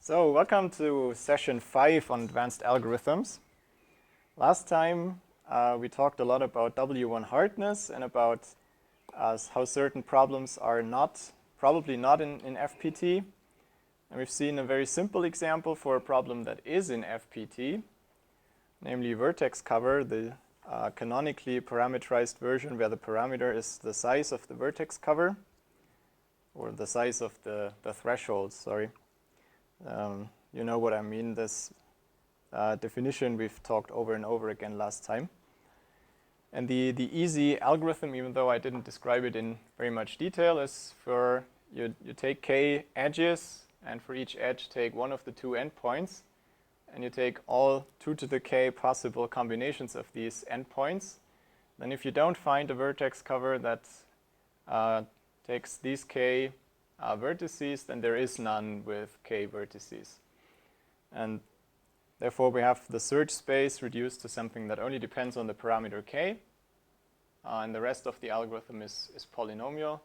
So, welcome to session 5 on advanced algorithms. Last time we talked a lot about W1 hardness and about how certain problems are probably not in FPT. And we've seen a very simple example for a problem that is in FPT, namely vertex cover, the canonically parameterized version where the parameter is the size of the vertex cover, or the size of the threshold, sorry. You know what I mean, this definition we've talked over and over again last time. And the easy algorithm, even though I didn't describe it in very much detail, is for you take k edges, and for each edge take one of the two endpoints, and you take all 2 to the k possible combinations of these endpoints. Then if you don't find a vertex cover that takes these k vertices, then there is none with k vertices. And therefore we have the search space reduced to something that only depends on the parameter k, and the rest of the algorithm is polynomial,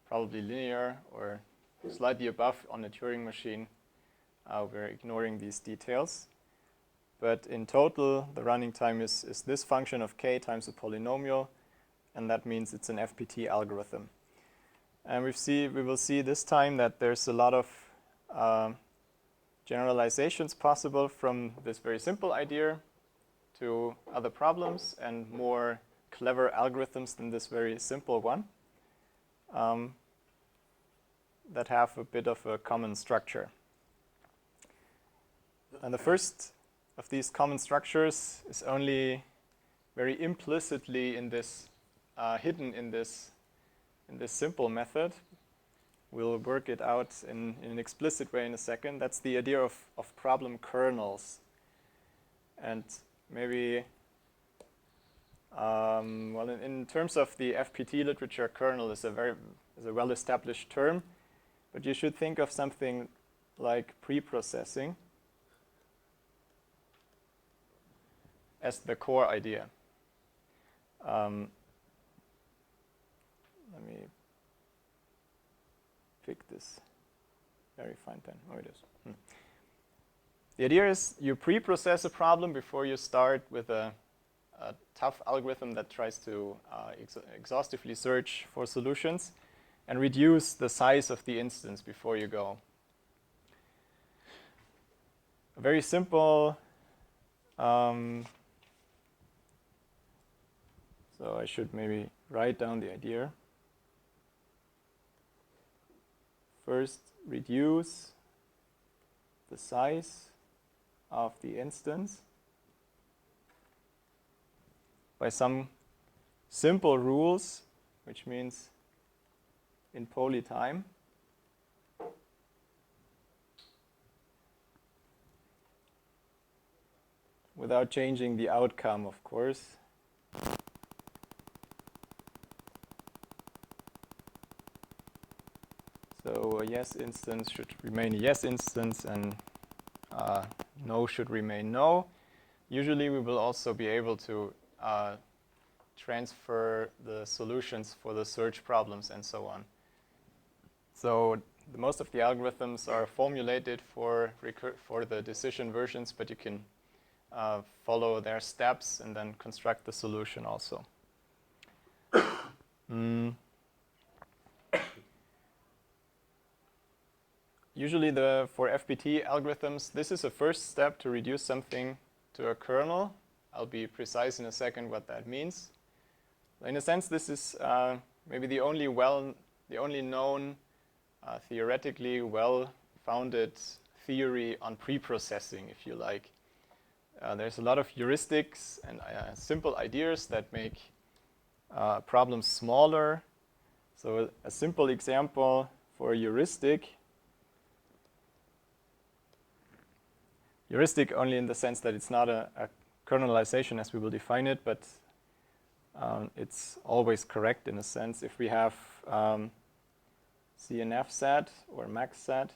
probably linear or slightly above on a Turing machine. We're ignoring these details. But in total, the running time is this function of k times a polynomial, and that means it's an FPT algorithm. And we will see this time that there's a lot of generalizations possible from this very simple idea to other problems and more clever algorithms than this very simple one that have a bit of a common structure. And the first of these common structures is only very implicitly in this hidden in this simple method. We'll work it out in an explicit way in a second. That's the idea of problem kernels. And maybe, well, in terms of the FPT literature, kernel is a well-established term, but you should think of something like preprocessing as the core idea. Let me pick this very fine pen. Oh, it is. The idea is you pre-process a problem before you start with a tough algorithm that tries to exhaustively search for solutions, and reduce the size of the instance before you go. A very simple, so I should maybe write down the idea. First, reduce the size of the instance by some simple rules, which means in poly time. Without changing the outcome, of course. So a yes instance should remain a yes instance, and no should remain no. Usually we will also be able to transfer the solutions for the search problems and so on. So most of the algorithms are formulated for the decision versions, but you can follow their steps and then construct the solution also. Usually for FPT algorithms, this is a first step to reduce something to a kernel. I'll be precise in a second what that means. In a sense, this is maybe the only known theoretically well-founded theory on preprocessing, if you like. There's a lot of heuristics and simple ideas that make problems smaller. So a simple example for a heuristic only in the sense that it's not a kernelization as we will define it, but it's always correct in a sense. If we have CNF set or max set,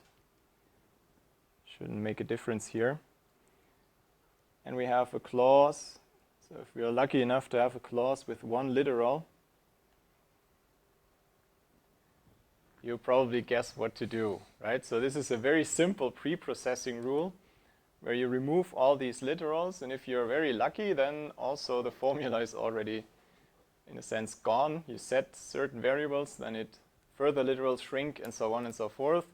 shouldn't make a difference here. And we have a clause. So if we are lucky enough to have a clause with one literal, you probably guess what to do, right? So this is a very simple pre-processing rule where you remove all these literals, and if you're very lucky, then also the formula is already, in a sense, gone. You set certain variables, then it further literals shrink, and so on and so forth.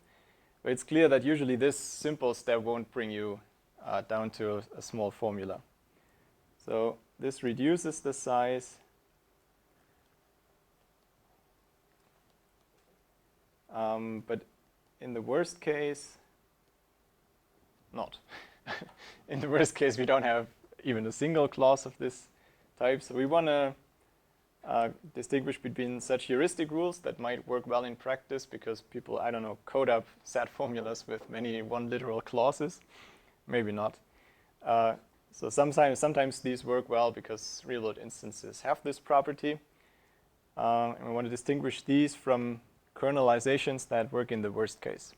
But it's clear that usually this simple step won't bring you down to a small formula. So this reduces the size. But in the worst case, not. In the worst case, we don't have even a single clause of this type. So we want to distinguish between such heuristic rules that might work well in practice because people, I don't know, code up set formulas with many one-literal clauses. Maybe not. So sometimes these work well because real-world instances have this property. And we want to distinguish these from kernelizations that work in the worst case.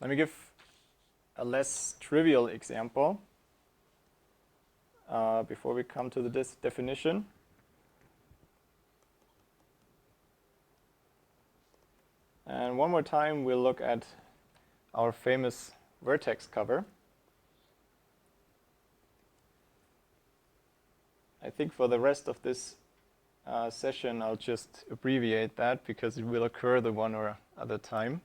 Let me give a less trivial example before we come to this definition. And one more time, we'll look at our famous vertex cover. I think for the rest of this session, I'll just abbreviate that because it will occur the one or other time.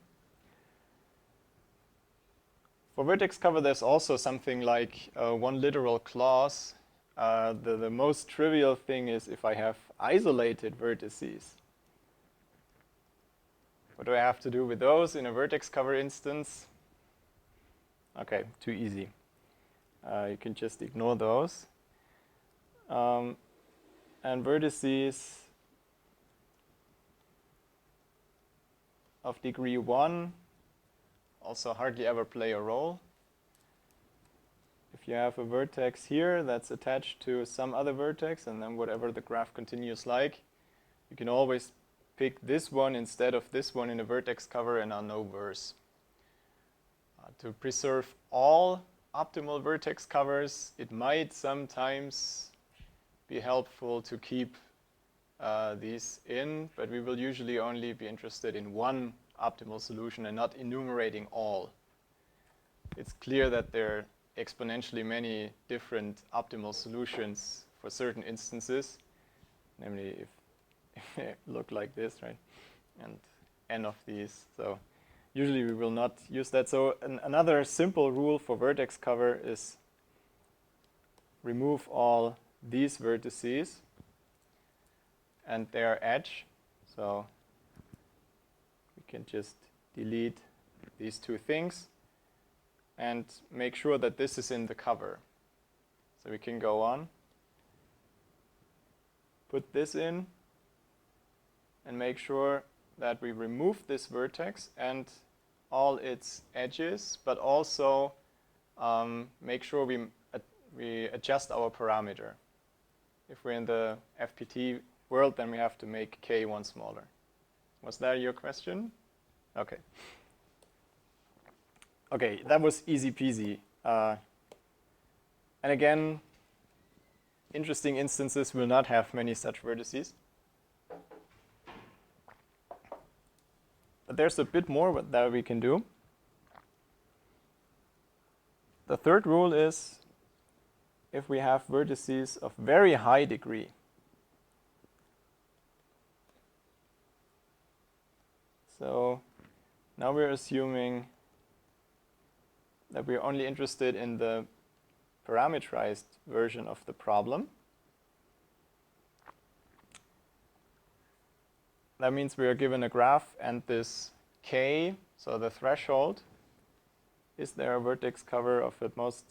For vertex cover, there's also something like one literal clause. The most trivial thing is if I have isolated vertices. What do I have to do with those in a vertex cover instance? Okay, too easy. You can just ignore those. And vertices of degree 1 also hardly ever play a role. If you have a vertex here that's attached to some other vertex, and then whatever the graph continues like, you can always pick this one instead of this one in a vertex cover and are no worse. To preserve all optimal vertex covers, it might sometimes be helpful to keep these in, but we will usually only be interested in one optimal solution and not enumerating all. It's clear that there are exponentially many different optimal solutions for certain instances, namely if they look like this, right? And n of these. So usually we will not use that. So another simple rule for vertex cover is remove all these vertices and their edge. So we can just delete these two things and make sure that this is in the cover. So we can go on, put this in, and make sure that we remove this vertex and all its edges, but also make sure we adjust our parameter. If we're in the FPT world, then we have to make k one smaller. Was that your question? Okay. Okay, that was easy peasy. And again, interesting instances will not have many such vertices. But there's a bit more that we can do. The third rule is if we have vertices of very high degree. So now we're assuming that we're only interested in the parameterized version of the problem. That means we are given a graph and this k, so the threshold. Is there a vertex cover of at most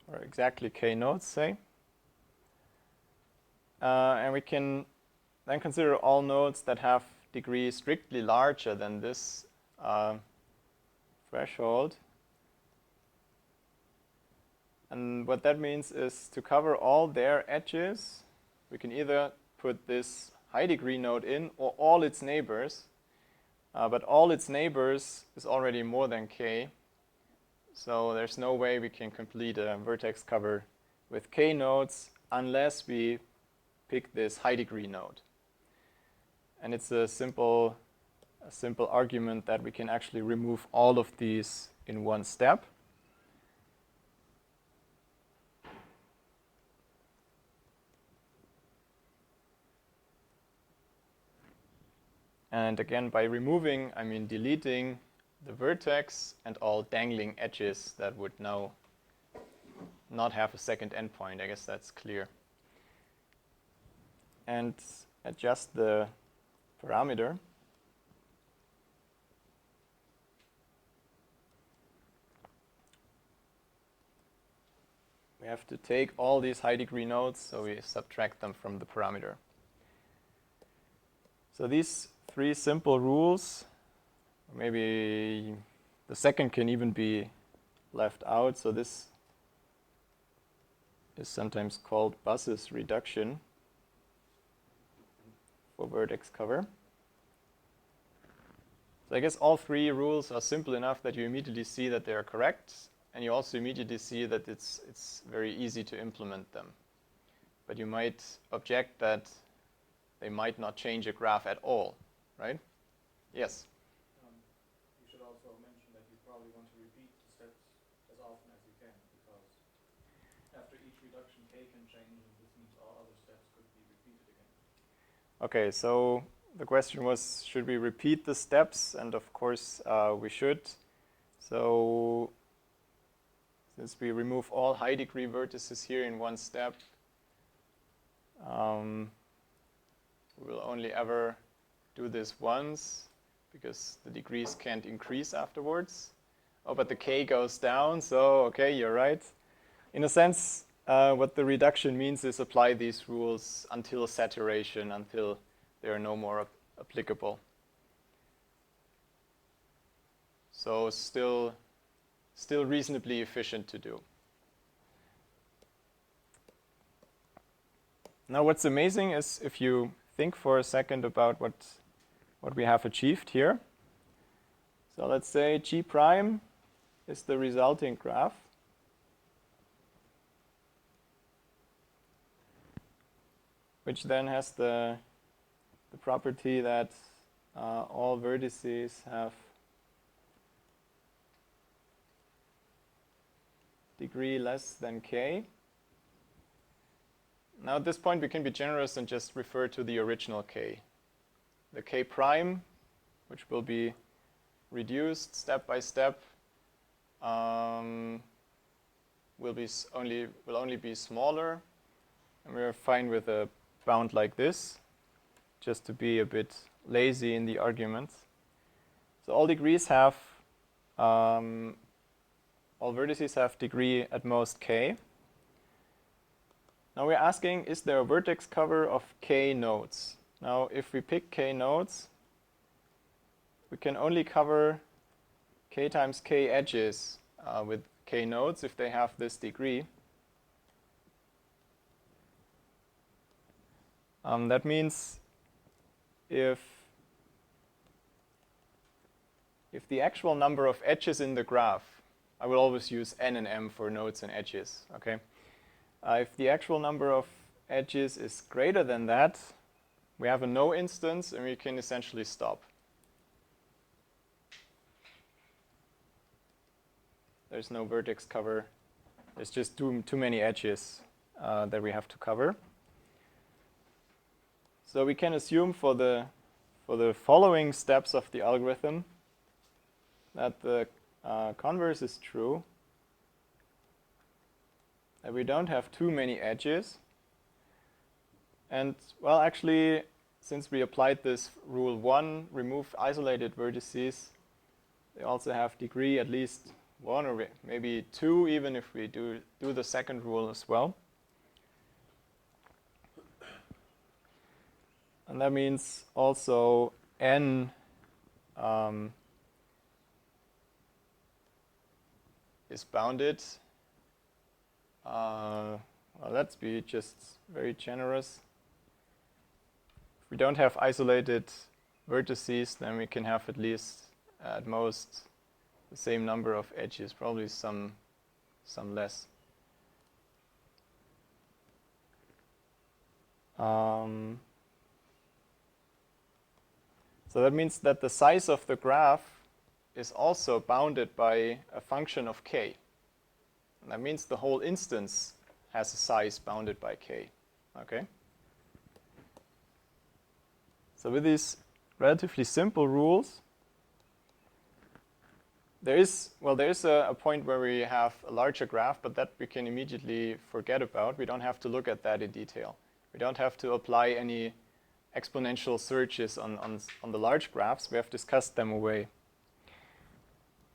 or exactly k nodes, say? And we can then consider all nodes that have degree strictly larger than this threshold. And what that means is to cover all their edges, we can either put this high degree node in or all its neighbors. But all its neighbors is already more than k. So there's no way we can complete a vertex cover with k nodes unless we pick this high degree node. And it's a simple argument that we can actually remove all of these in one step. And again, by removing, I mean deleting the vertex and all dangling edges that would now not have a second endpoint. I guess that's clear. And adjust the parameter. We have to take all these high degree nodes, so we subtract them from the parameter. So these three simple rules, maybe the second can even be left out. So this is sometimes called Buss's reduction for vertex cover. So I guess all three rules are simple enough that you immediately see that they are correct, and you also immediately see that it's very easy to implement them. But you might object that they might not change a graph at all, right? Yes? You should also mention that you probably want to repeat the steps as often as you can, because after each reduction, k can change, and this means all other steps could be repeated again. Okay, so the question was, should we repeat the steps? And of course, we should. So since we remove all high degree vertices here in one step, we will only ever do this once, because the degrees can't increase afterwards. Oh, but the k goes down, so okay, you're right. In a sense, what the reduction means is apply these rules until saturation, until they are no more applicable. So still reasonably efficient to do. Now what's amazing is if you think for a second about what we have achieved here. So let's say G prime is the resulting graph. Which then has the property that all vertices have degree less than k. Now at this point we can be generous and just refer to the original k. The k prime, which will be reduced step by step, will only be smaller, and we're fine with a bound like this, just to be a bit lazy in the arguments. So all degrees have, all vertices have degree at most k. Now we're asking, is there a vertex cover of k nodes? Now if we pick k nodes, we can only cover k times k edges with k nodes if they have this degree. That means if the actual number of edges in the graph, I will always use n and m for nodes and edges, okay? If the actual number of edges is greater than that, we have a no instance and we can essentially stop. There's no vertex cover. There's just too many edges that we have to cover. So we can assume for the following steps of the algorithm that the converse is true, that we don't have too many edges. And well, actually, since we applied this rule 1, remove isolated vertices, they also have degree at least 1 or maybe 2, even if we do the second rule as well. And that means also n is bounded. Well, let's be just very generous. If we don't have isolated vertices, then we can have at least, at most, the same number of edges, probably some less. So that means that the size of the graph is also bounded by a function of k. And that means the whole instance has a size bounded by k. Okay? So with these relatively simple rules, there is a point where we have a larger graph, but that we can immediately forget about. We don't have to look at that in detail. We don't have to apply any exponential searches on the large graphs. We have discussed them away.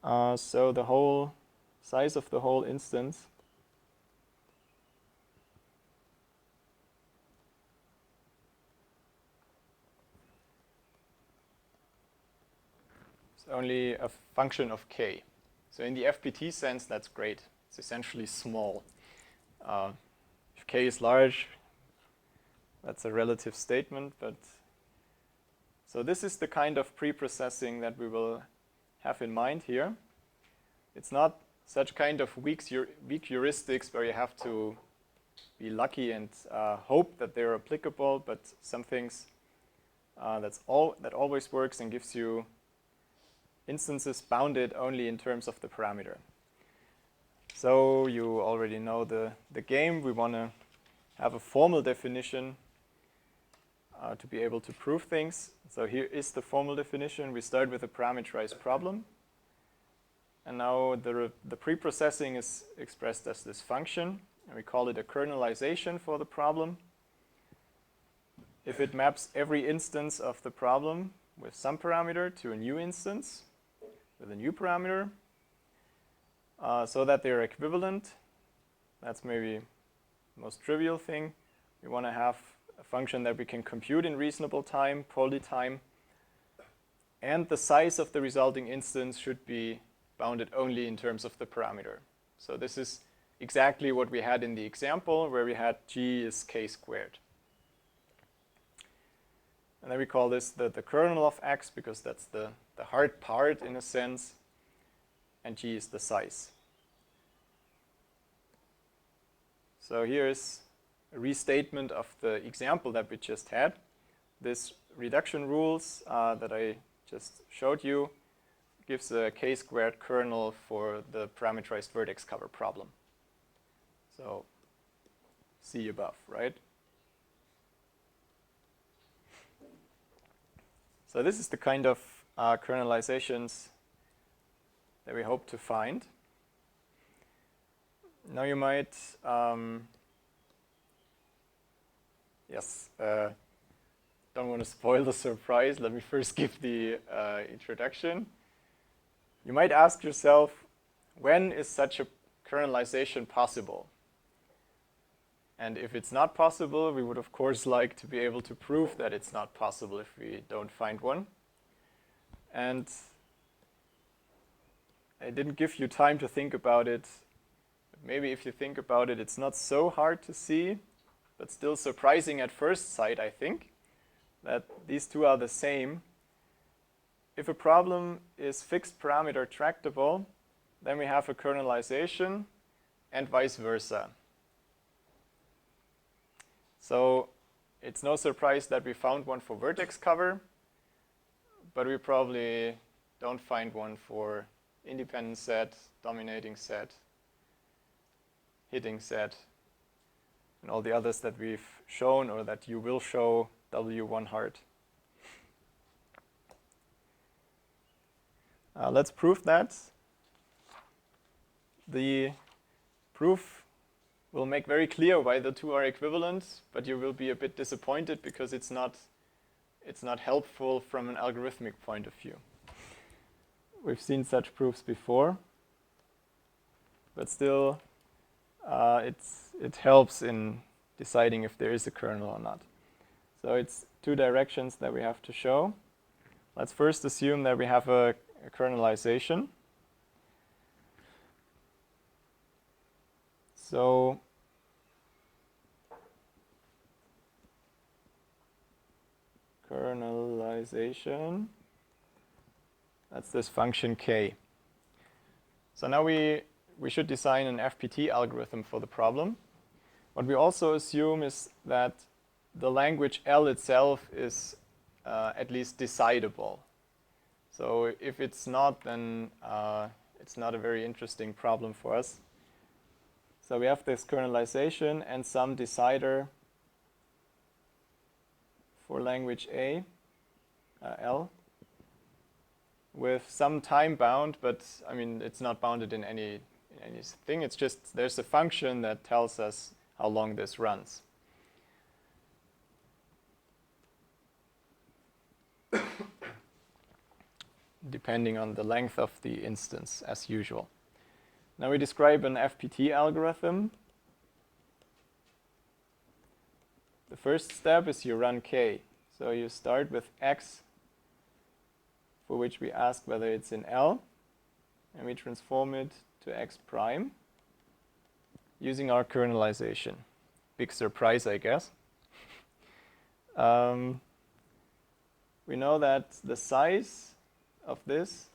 So the whole size of the whole instance is only a function of k. So in the FPT sense, that's great. It's essentially small. If k is large, that's a relative statement, but so this is the kind of preprocessing that we will have in mind here. It's not such kind of weak heuristics where you have to be lucky and hope that they're applicable, but some things that always works and gives you instances bounded only in terms of the parameter. So you already know the game. We want to have a formal definition to be able to prove things. So here is the formal definition. We start with a parameterized problem. And now the preprocessing is expressed as this function. And we call it a kernelization for the problem. If it maps every instance of the problem with some parameter to a new instance with a new parameter, so that they're equivalent. That's maybe the most trivial thing. We want to have a function that we can compute in reasonable time, poly time, and the size of the resulting instance should be bounded only in terms of the parameter. So this is exactly what we had in the example where we had g is k squared. And then we call this the kernel of x because that's the hard part in a sense, and g is the size. So here's a restatement of the example that we just had. This reduction rules that I just showed you gives a k-squared kernel for the parameterized vertex cover problem. So see above, right? So this is the kind of kernelizations that we hope to find. Now you might, don't want to spoil the surprise. Let me first give the introduction. You might ask yourself, when is such a kernelization possible? And if it's not possible, we would of course like to be able to prove that it's not possible if we don't find one. And I didn't give you time to think about it. Maybe if you think about it, it's not so hard to see, but still surprising at first sight, I think, that these two are the same. If a problem is fixed parameter tractable, then we have a kernelization and vice versa. So it's no surprise that we found one for vertex cover, but we probably don't find one for independent set, dominating set, hitting set, and all the others that we've shown or that you will show W1 hard. Let's prove that. The proof will make very clear why the two are equivalent, but you will be a bit disappointed because it's not helpful from an algorithmic point of view. We've seen such proofs before, but still it helps in deciding if there is a kernel or not. So it's two directions that we have to show. Let's first assume that we have a kernelization. So kernelization, that's this function k. So now we should design an FPT algorithm for the problem. What we also assume is that the language L itself is at least decidable. So if it's not, then it's not a very interesting problem for us. So we have this kernelization and some decider for language A, L, with some time bound, but I mean it's not bounded in anything. It's just there's a function that tells us how long this runs. Depending on the length of the instance, as usual. Now we describe an FPT algorithm. The first step is you run k. So you start with x, for which we ask whether it's in L, and we transform it to x prime using our kernelization. Big surprise, I guess. We know that the size of this,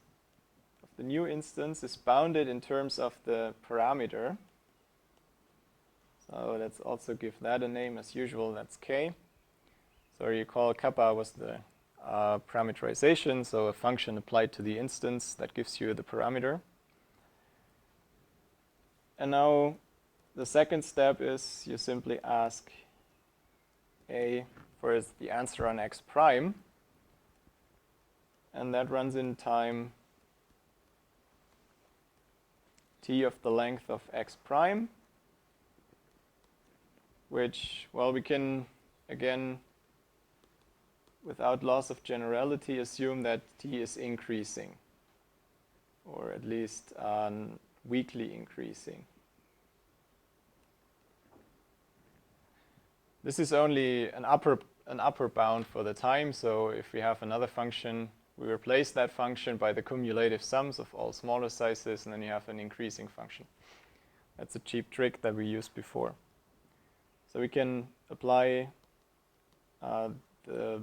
of the new instance, is bounded in terms of the parameter. So let's also give that a name as usual, that's k. So you recall kappa was the parameterization, so a function applied to the instance that gives you the parameter. And now the second step is you simply ask A for the answer on x prime, and that runs in time t of the length of x prime, which, well, we can, again, without loss of generality, assume that t is increasing, or at least weakly increasing. This is only an upper bound for the time, so if we have another function, we replace that function by the cumulative sums of all smaller sizes, and then you have an increasing function. That's a cheap trick that we used before. So we can apply the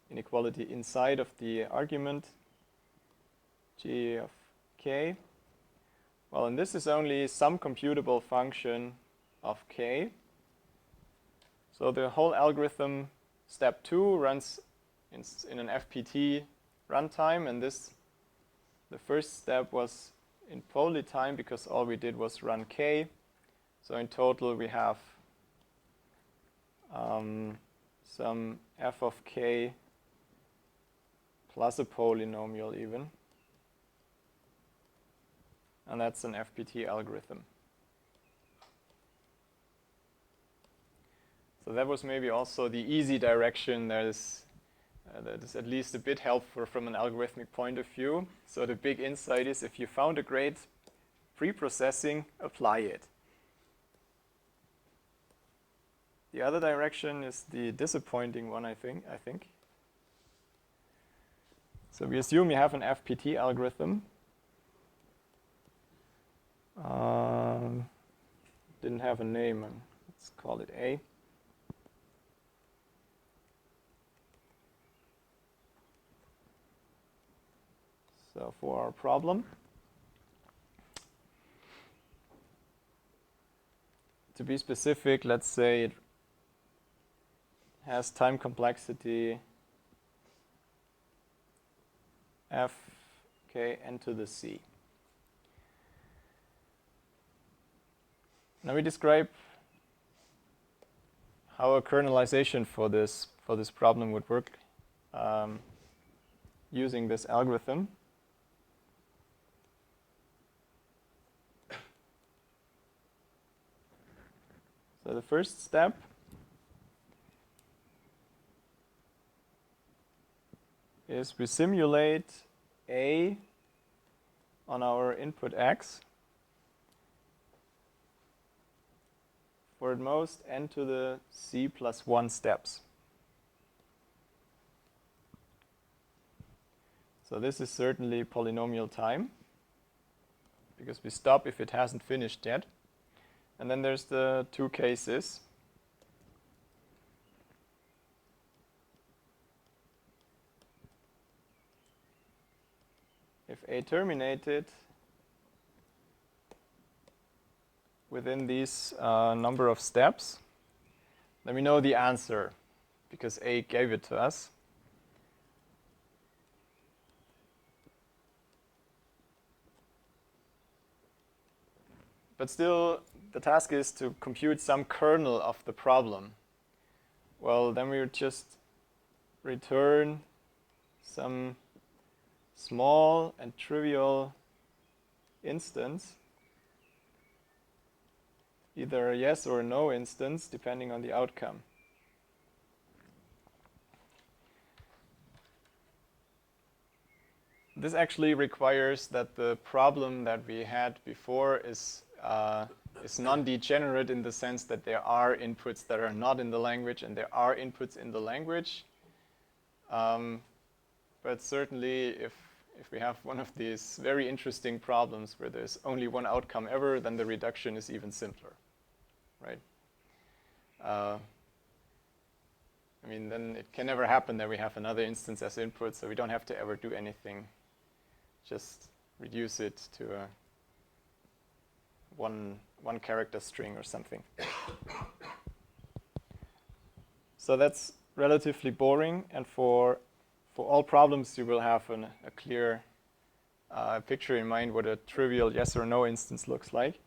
inequality inside of the argument g of k. Well, and this is only some computable function of k. So the whole algorithm, step 2, runs in an FPT runtime, and the first step was in poly time because all we did was run k. So in total we have some f of k plus a polynomial even. And that's an FPT algorithm. So that was maybe also the easy direction that is at least a bit helpful from an algorithmic point of view. So the big insight is if you found a great preprocessing, apply it. The other direction is the disappointing one, I think. So we assume you have an FPT algorithm. Didn't have a name. Let's call it A. So for our problem, to be specific, let's say it has time complexity f k n to the c. Now we describe how a kernelization for this problem would work using this algorithm. So the first step is we simulate A on our input x for at most n to the c plus 1 steps. So this is certainly polynomial time, because we stop if it hasn't finished yet. And then there's the two cases. If A terminated within these number of steps, then we know the answer, because A gave it to us. But still, the task is to compute some kernel of the problem. Well, then we would just return some small and trivial instance, either a yes or a no instance, depending on the outcome. This actually requires that the problem that we had before is non-degenerate in the sense that there are inputs that are not in the language and there are inputs in the language. But certainly, if we have one of these very interesting problems where there's only one outcome ever, then the reduction is even simpler, right? I mean, then it can never happen that we have another instance as input, so we don't have to ever do anything. Just reduce it to a one character string or something. So that's relatively boring, and for all problems you will have a clear picture in mind what a trivial yes or no instance looks like.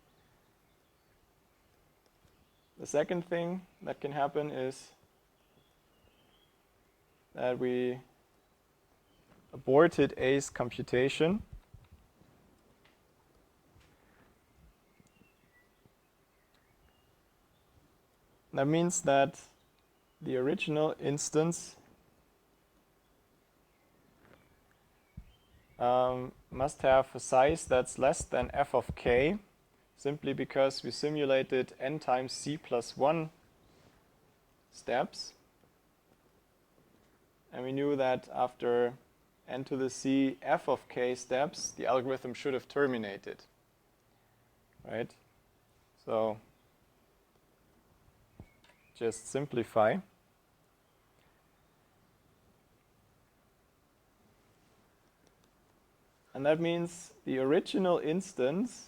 The second thing that can happen is that we aborted A's computation. That means that the original instance must have a size that's less than f of k, simply because we simulated n times c plus 1 steps. And we knew that after n to the c f of k steps, the algorithm should have terminated, right? So just simplify. And that means the original instance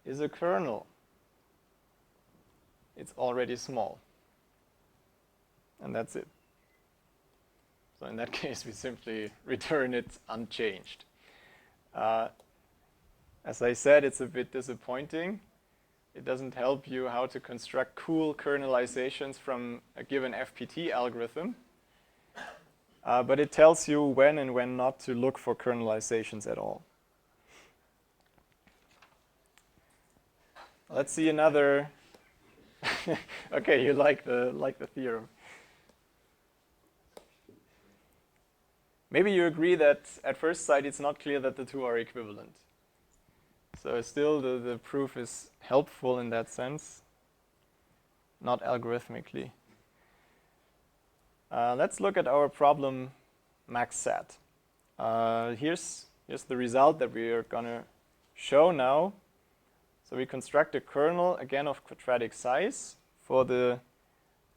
is a kernel. It's already small. And that's it. So in that case, we simply return it unchanged. As I said, it's a bit disappointing. It doesn't help you how to construct cool kernelizations from a given FPT algorithm. But it tells you when and when not to look for kernelizations at all. Let's see another. Okay, you like the theorem. Maybe you agree that at first sight it's not clear that the two are equivalent. So still the proof is helpful in that sense, not algorithmically. Let's look at our problem max set. Here's the result that we are going to show now. So we construct a kernel, again, of quadratic size for the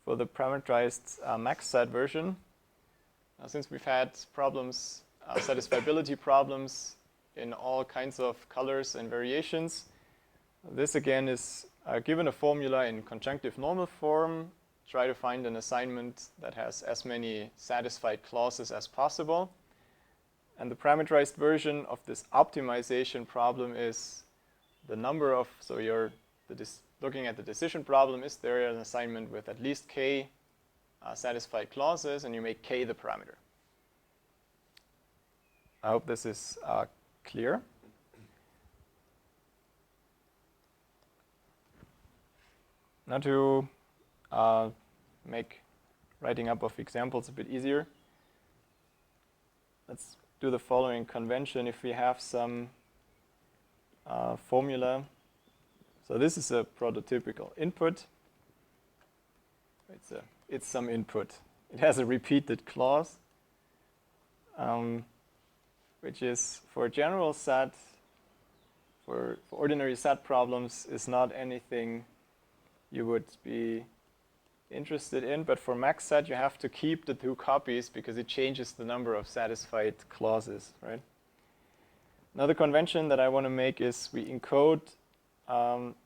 parameterized max set version. Since we've had problems, satisfiability problems in all kinds of colors and variations, this again is given a formula in conjunctive normal form. Try to find an assignment that has as many satisfied clauses as possible. And the parameterized version of this optimization problem is the number of, so you're looking at the decision problem, is there an assignment with at least k satisfied clauses, and you make k the parameter. I hope this is clear. Now to make writing up of examples a bit easier, let's do the following convention. If we have some formula, so this is a prototypical input. It's some input. It has a repeated clause, which is for a general set, for ordinary set problems, is not anything you would be interested in. But for max set, you have to keep the two copies because it changes the number of satisfied clauses, right? Another convention that I want to make is we encode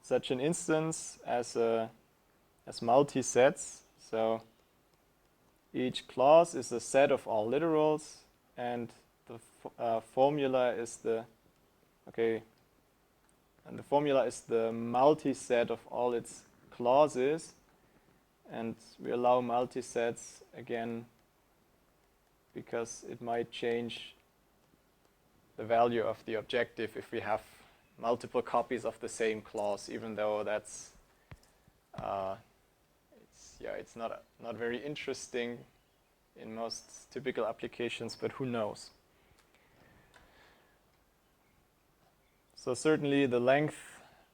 such an instance as multi-sets. So each clause is a set of all literals, and the formula is the Okay, and the formula is the multiset of all its clauses, and we allow multisets again because it might change the value of the objective if we have multiple copies of the same clause, even though that's it's not very interesting in most typical applications, but who knows. So certainly the length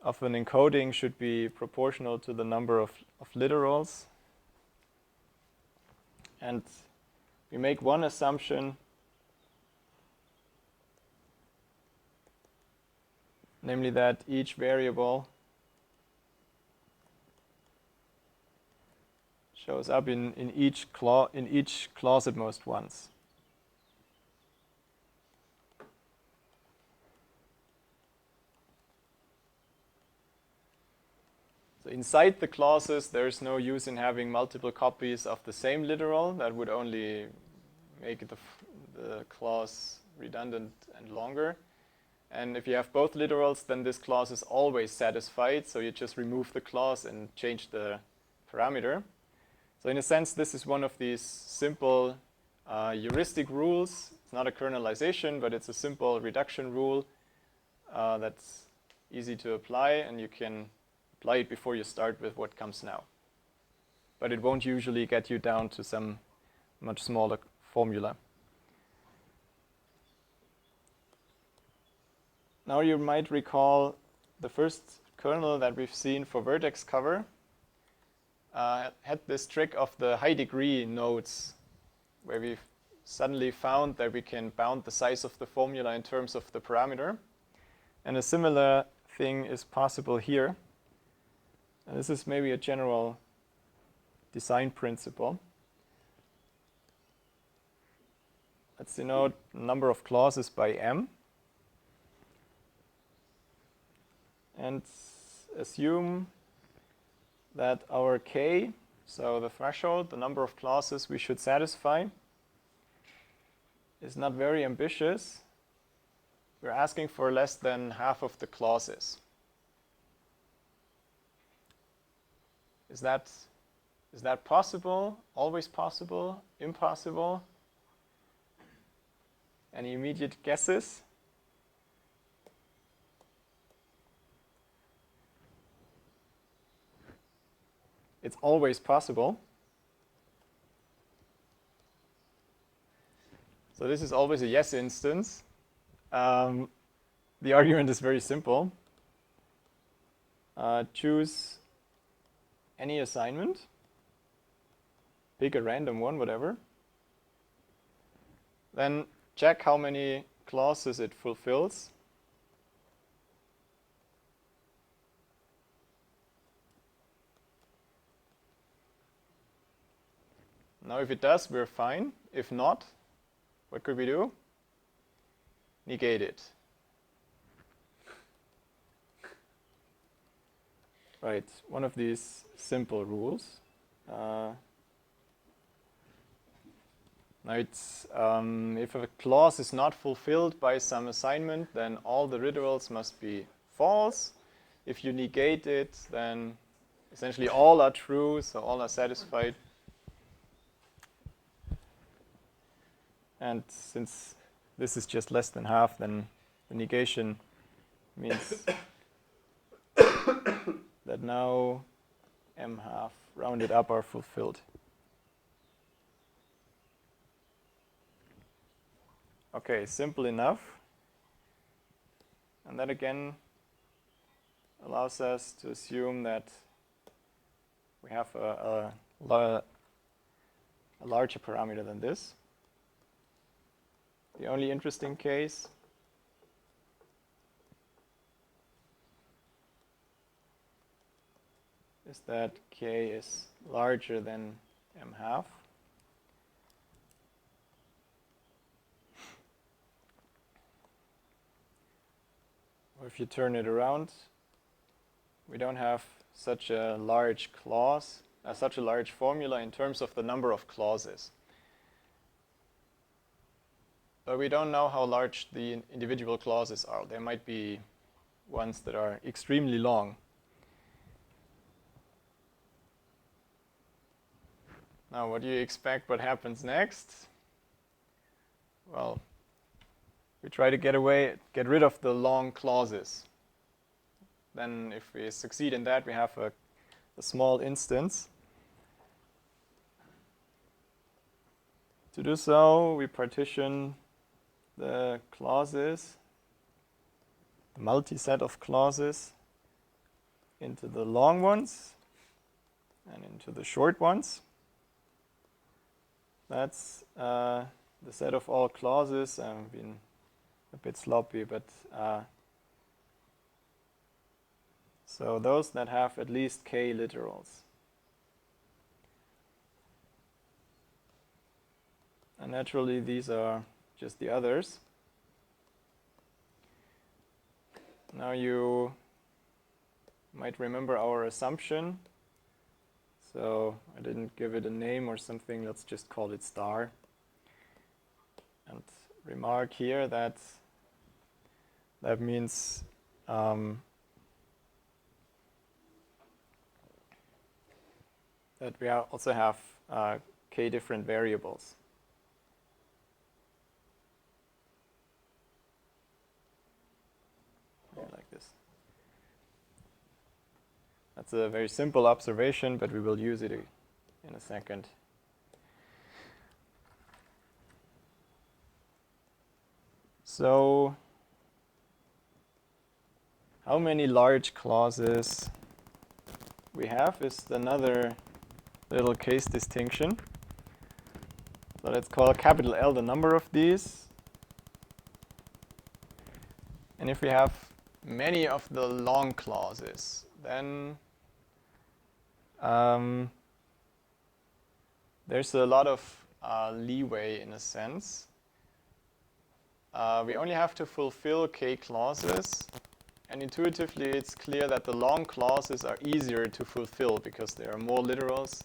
of an encoding should be proportional to the number of literals. And we make one assumption, namely that each variable shows up in each clause at most once. So inside the clauses, there's no use in having multiple copies of the same literal. That would only make the clause redundant and longer. And if you have both literals, then this clause is always satisfied. So you just remove the clause and change the parameter. So in a sense, this is one of these simple heuristic rules. It's not a kernelization, but it's a simple reduction rule that's easy to apply, and you can apply it before you start with what comes now. But it won't usually get you down to some much smaller formula. Now you might recall the first kernel that we've seen for vertex cover had this trick of the high degree nodes, where we've suddenly found that we can bound the size of the formula in terms of the parameter. And a similar thing is possible here. And this is maybe a general design principle. Let's denote number of clauses by m. And assume that our k, so the threshold, the number of clauses we should satisfy, is not very ambitious. We're asking for less than half of the clauses. Is that possible? Always possible? Impossible? Any immediate guesses? It's always possible. So this is always a yes instance. The argument is very simple. Choose any assignment, pick a random one, whatever. Then check how many clauses it fulfills. Now if it does, we're fine. If not, what could we do? Negate it. Right, one of these simple rules. Now it's, if a clause is not fulfilled by some assignment, then all the literals must be false. If you negate it, then essentially all are true, so all are satisfied. And since this is just less than half, then the negation means that now m half rounded up are fulfilled. Okay, simple enough. And that again allows us to assume that we have a larger parameter than this. The only interesting case is that k is larger than m half. Or if you turn it around, we don't have such a large clause, such a large formula in terms of the number of clauses. but we don't know how large the individual clauses are. There might be ones that are extremely long. Now, what do you expect what happens next? Well, we try to get rid of the long clauses. Then if we succeed in that, we have a small instance. To do so, we partition the clauses, the multi-set of clauses, into the long ones and into the short ones. That's the set of all clauses. I've been a bit sloppy, but so those that have at least k literals. And naturally, these are just the others. Now you might remember our assumption. So I didn't give it a name or something. Let's just call it star. And remark here that that means that we also have k different variables. Like this. That's a very simple observation, but we will use it in a second. So, how many large clauses we have is another little case distinction. So let's call capital L the number of these. And if we have many of the long clauses, then there's a lot of leeway in a sense. We only have to fulfill k clauses, and intuitively it's clear that the long clauses are easier to fulfill because there are more literals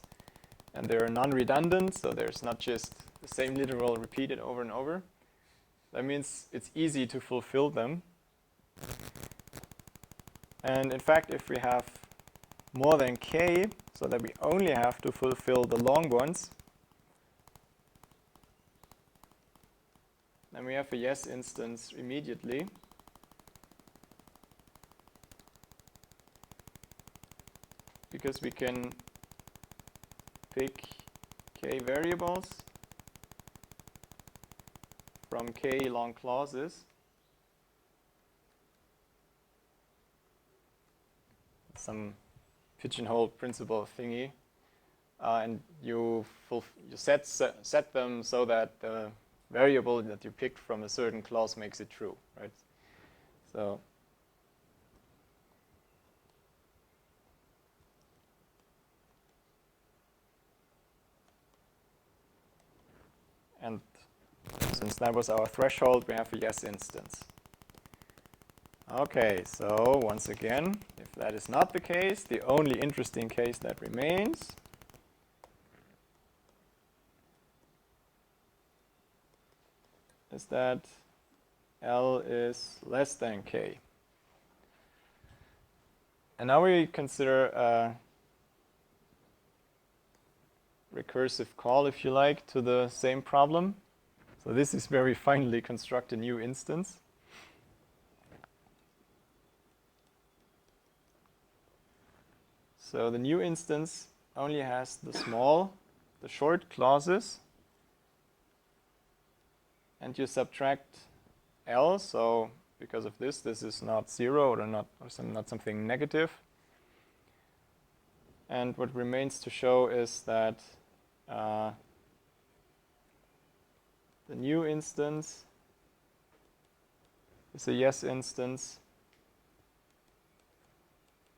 and they're non-redundant, so there's not just the same literal repeated over and over. That means it's easy to fulfill them. And in fact, if we have more than k, so that we only have to fulfill the long ones, then we have a yes instance immediately. Because we can pick k variables from k long clauses. Some pigeonhole principle thingy, and you set them so that the variable that you picked from a certain clause makes it true, right? So and since that was our threshold, we have a yes instance. Okay, so once again, if that is not the case, the only interesting case that remains is that L is less than k. And now we consider a recursive call, if you like, to the same problem. So this is where we finally construct a new instance. So the new instance only has the short clauses, and you subtract L. So because of this is not 0 or not something negative. And what remains to show is that the new instance is a yes instance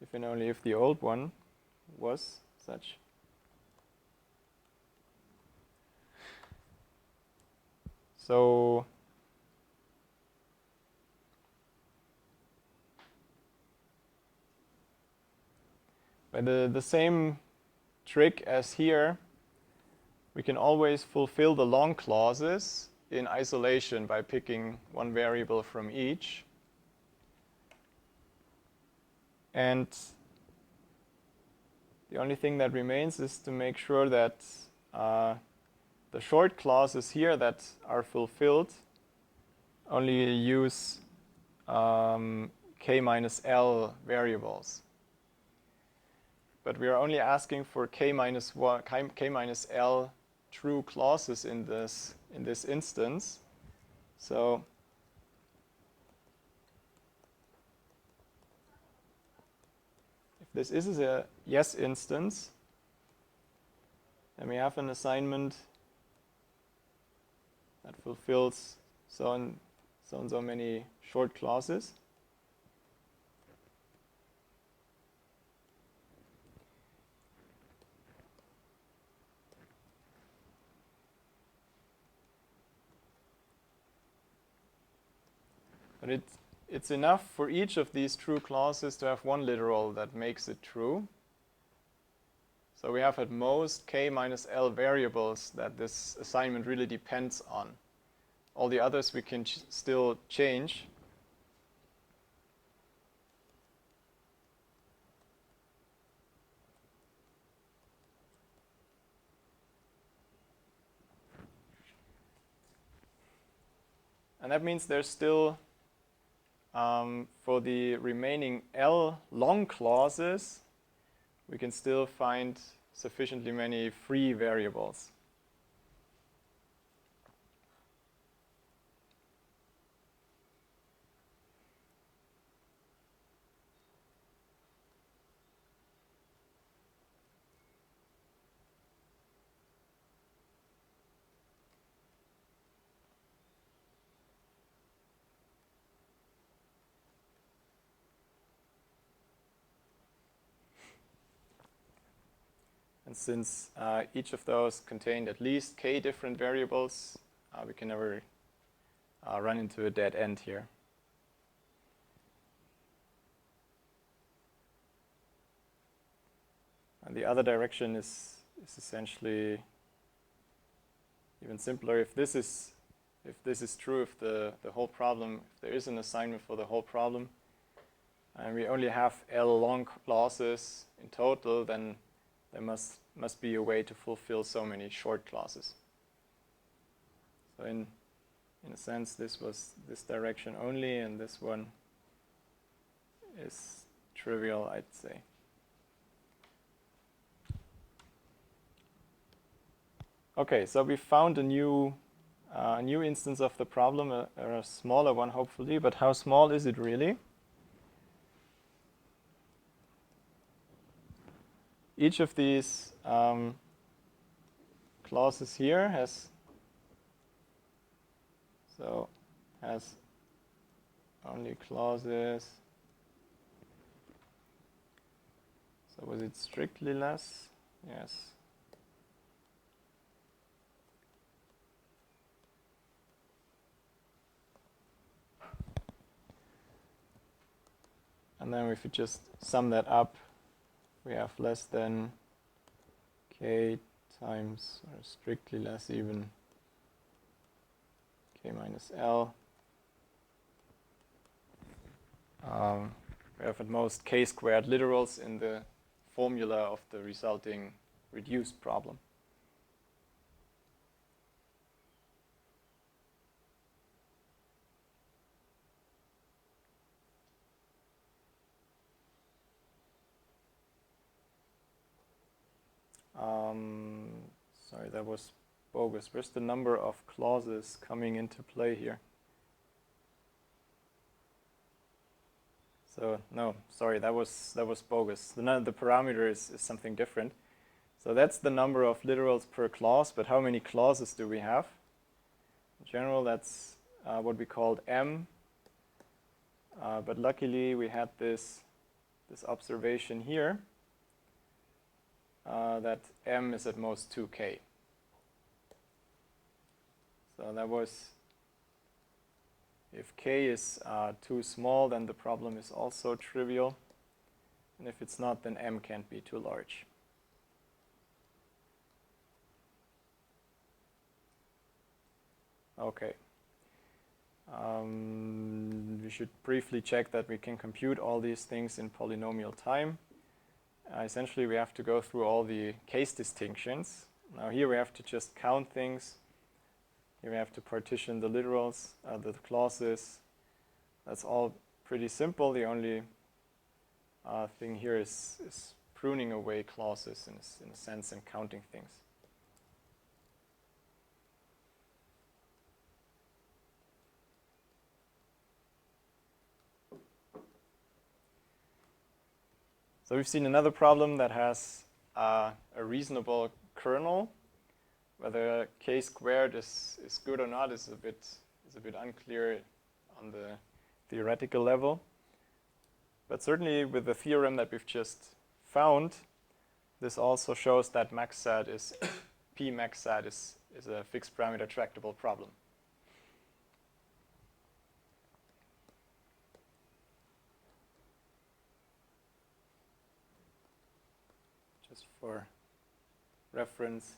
if and only if the old one was such. So by the same trick as here, we can always fulfill the long clauses in isolation by picking one variable from each. And the only thing that remains is to make sure that the short clauses here that are fulfilled only use k minus L variables. But we are only asking for k minus L true clauses in this instance. So if this is a yes instance, then we have an assignment that fulfills so and so many short clauses. But it's enough for each of these true clauses to have one literal that makes it true. So we have at most k minus L variables that this assignment really depends on. All the others we can still change. And that means there's still, for the remaining L long clauses, we can still find sufficiently many free variables. And since each of those contained at least k different variables, we can never run into a dead end here. And the other direction is essentially even simpler. If this is true, if the whole problem, if there is an assignment for the whole problem, and we only have L long clauses in total, then there must be a way to fulfill so many short clauses. So in a sense, this was this direction only, and this one is trivial, I'd say. Okay, so we found a new instance of the problem, a smaller one hopefully, but how small is it really? Each of these clauses here has only clauses. So was it strictly less? Yes. And then if we just sum that up, we have less than k times, or strictly less even, k minus L. We have at most k squared literals in the formula of the resulting reduced problem. Sorry, that was bogus. Where's the number of clauses coming into play here? So no, sorry, that was bogus. The parameter is something different. So that's the number of literals per clause, but how many clauses do we have? In general, that's what we called M. But luckily, we had this observation here. That M is at most 2k. So that was, if k is too small, then the problem is also trivial. And if it's not, then M can't be too large. Okay. We should briefly check that we can compute all these things in polynomial time. Essentially, we have to go through all the case distinctions. Now here we have to just count things. Here we have to partition the literals, the clauses. That's all pretty simple. The only thing here is pruning away clauses in a sense and counting things. So we've seen another problem that has a reasonable kernel. Whether k squared is good or not is a bit unclear on the theoretical level. But certainly with the theorem that we've just found, this also shows that maxsat is p maxsat is a fixed parameter tractable problem. Just for reference.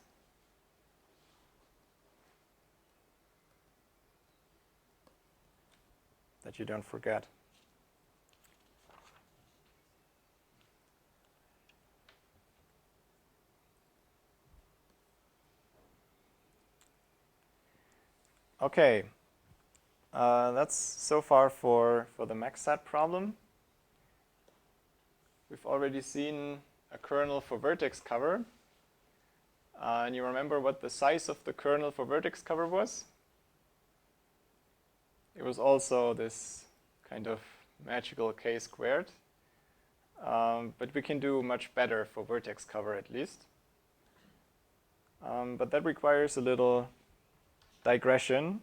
That you don't forget. Okay, that's so far for the maxsat problem. We've already seen a kernel for vertex cover. And you remember what the size of the kernel for vertex cover was? It was also this kind of magical k squared. But we can do much better for vertex cover at least. But that requires a little digression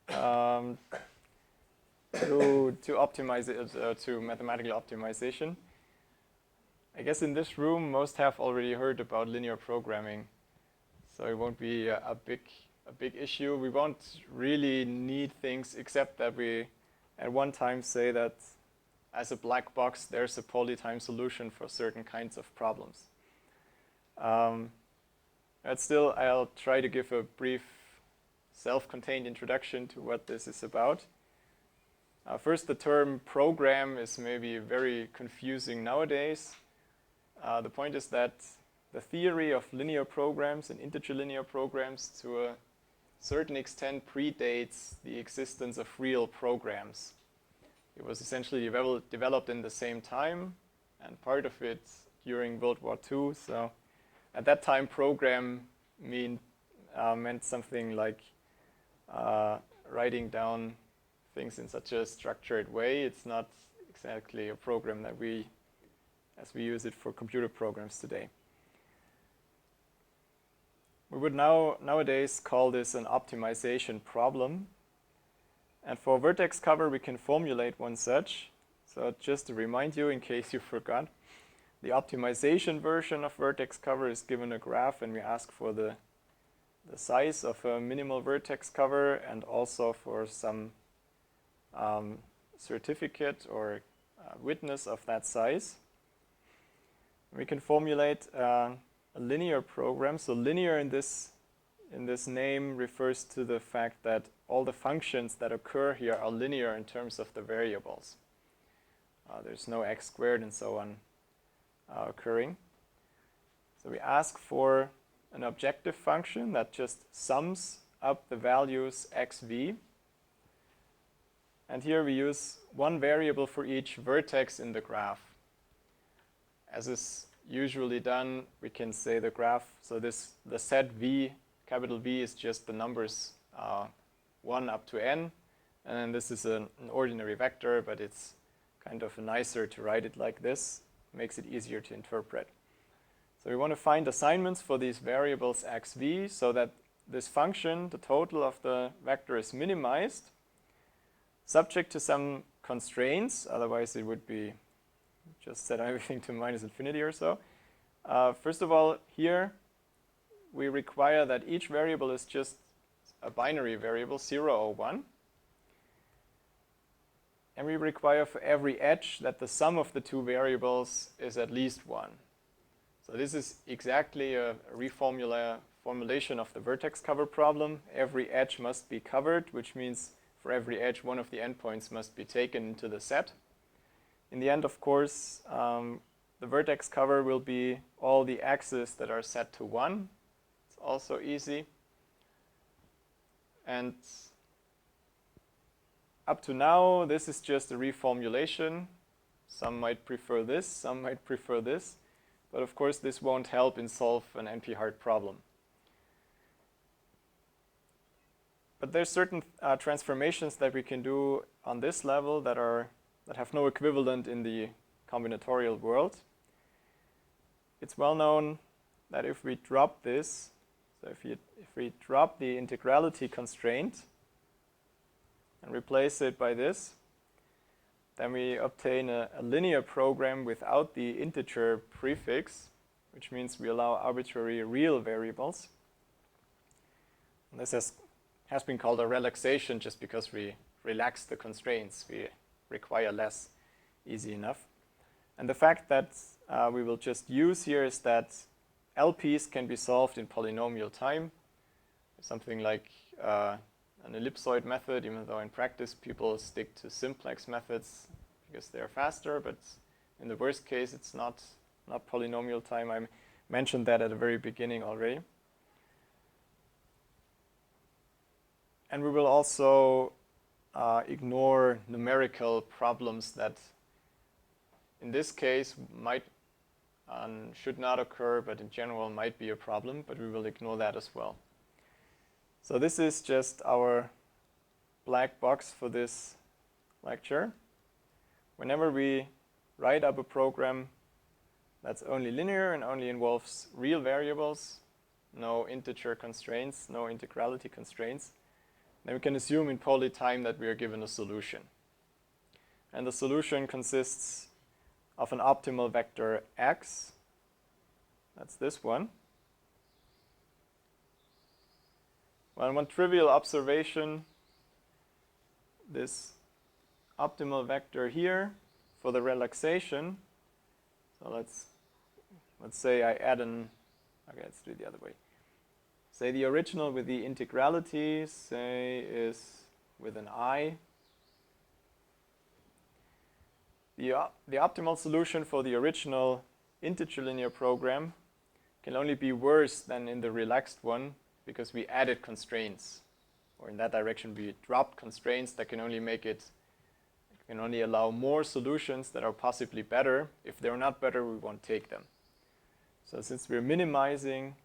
to optimize it, to mathematical optimization. I guess in this room, most have already heard about linear programming, so it won't be a big issue. We won't really need things except that we at one time say that as a black box, there's a polytime solution for certain kinds of problems. But still, I'll try to give a brief self-contained introduction to what this is about. First, the term program is maybe very confusing nowadays. The point is that the theory of linear programs and integer linear programs to a certain extent predates the existence of real programs. It was essentially developed in the same time, and part of it during World War II. So at that time, program meant something like writing down things in such a structured way. It's not exactly a program that as we use it for computer programs today. We would nowadays call this an optimization problem. And for vertex cover, we can formulate one such. So just to remind you, in case you forgot, the optimization version of vertex cover is given a graph, and we ask for the size of a minimal vertex cover and also for some certificate or witness of that size. We can formulate a linear program. So linear in this name refers to the fact that all the functions that occur here are linear in terms of the variables. There's no x squared and so on occurring. So we ask for an objective function that just sums up the values xv. And here we use one variable for each vertex in the graph. As is usually done, we can say the graph, so the set v, capital V, is just the numbers 1 up to n. And then this is an ordinary vector, but it's kind of nicer to write it like this. Makes it easier to interpret. So we want to find assignments for these variables xv so that this function, the total of the vector, is minimized, subject to some constraints. Otherwise, it would be just set everything to minus infinity or so. First of all, here we require that each variable is just a binary variable, 0 or 1. And we require for every edge that the sum of the two variables is at least 1. So this is exactly a reformula formulation of the vertex cover problem. Every edge must be covered, which means for every edge, one of the endpoints must be taken into the set. In the end, of course, the vertex cover will be all the axes that are set to 1. It's also easy. And up to now, this is just a reformulation. Some might prefer this, some might prefer this. But of course, this won't help in solve an NP-hard problem. But there's certain transformations that we can do on this level that have no equivalent in the combinatorial world. It's well known that if we drop this, so if we drop the integrality constraint and replace it by this, then we obtain a linear program without the integer prefix, which means we allow arbitrary real variables. And this has been called a relaxation just because we relax the constraints. We require less, easy enough. And the fact that we will just use here is that LPs can be solved in polynomial time. Something like an ellipsoid method, even though in practice people stick to simplex methods because they're faster, but in the worst case it's not polynomial time. I mentioned that at the very beginning already. And we will also ignore numerical problems that in this case might should not occur, but in general might be a problem, but we will ignore that as well. So this is just our black box for this lecture. Whenever we write up a program that's only linear and only involves real variables, no integer constraints, no integrality constraints, then we can assume in poly time that we are given a solution. And the solution consists of an optimal vector x. That's this one. Well, one trivial observation, this optimal vector here for the relaxation. So let's say I add okay, let's do it the other way. Say the original with the integrality, say, is with an I. The optimal solution for the original integer linear program can only be worse than in the relaxed one because we added constraints. Or in that direction, we dropped constraints that can only allow more solutions that are possibly better. If they're not better, we won't take them. So since we're minimizing,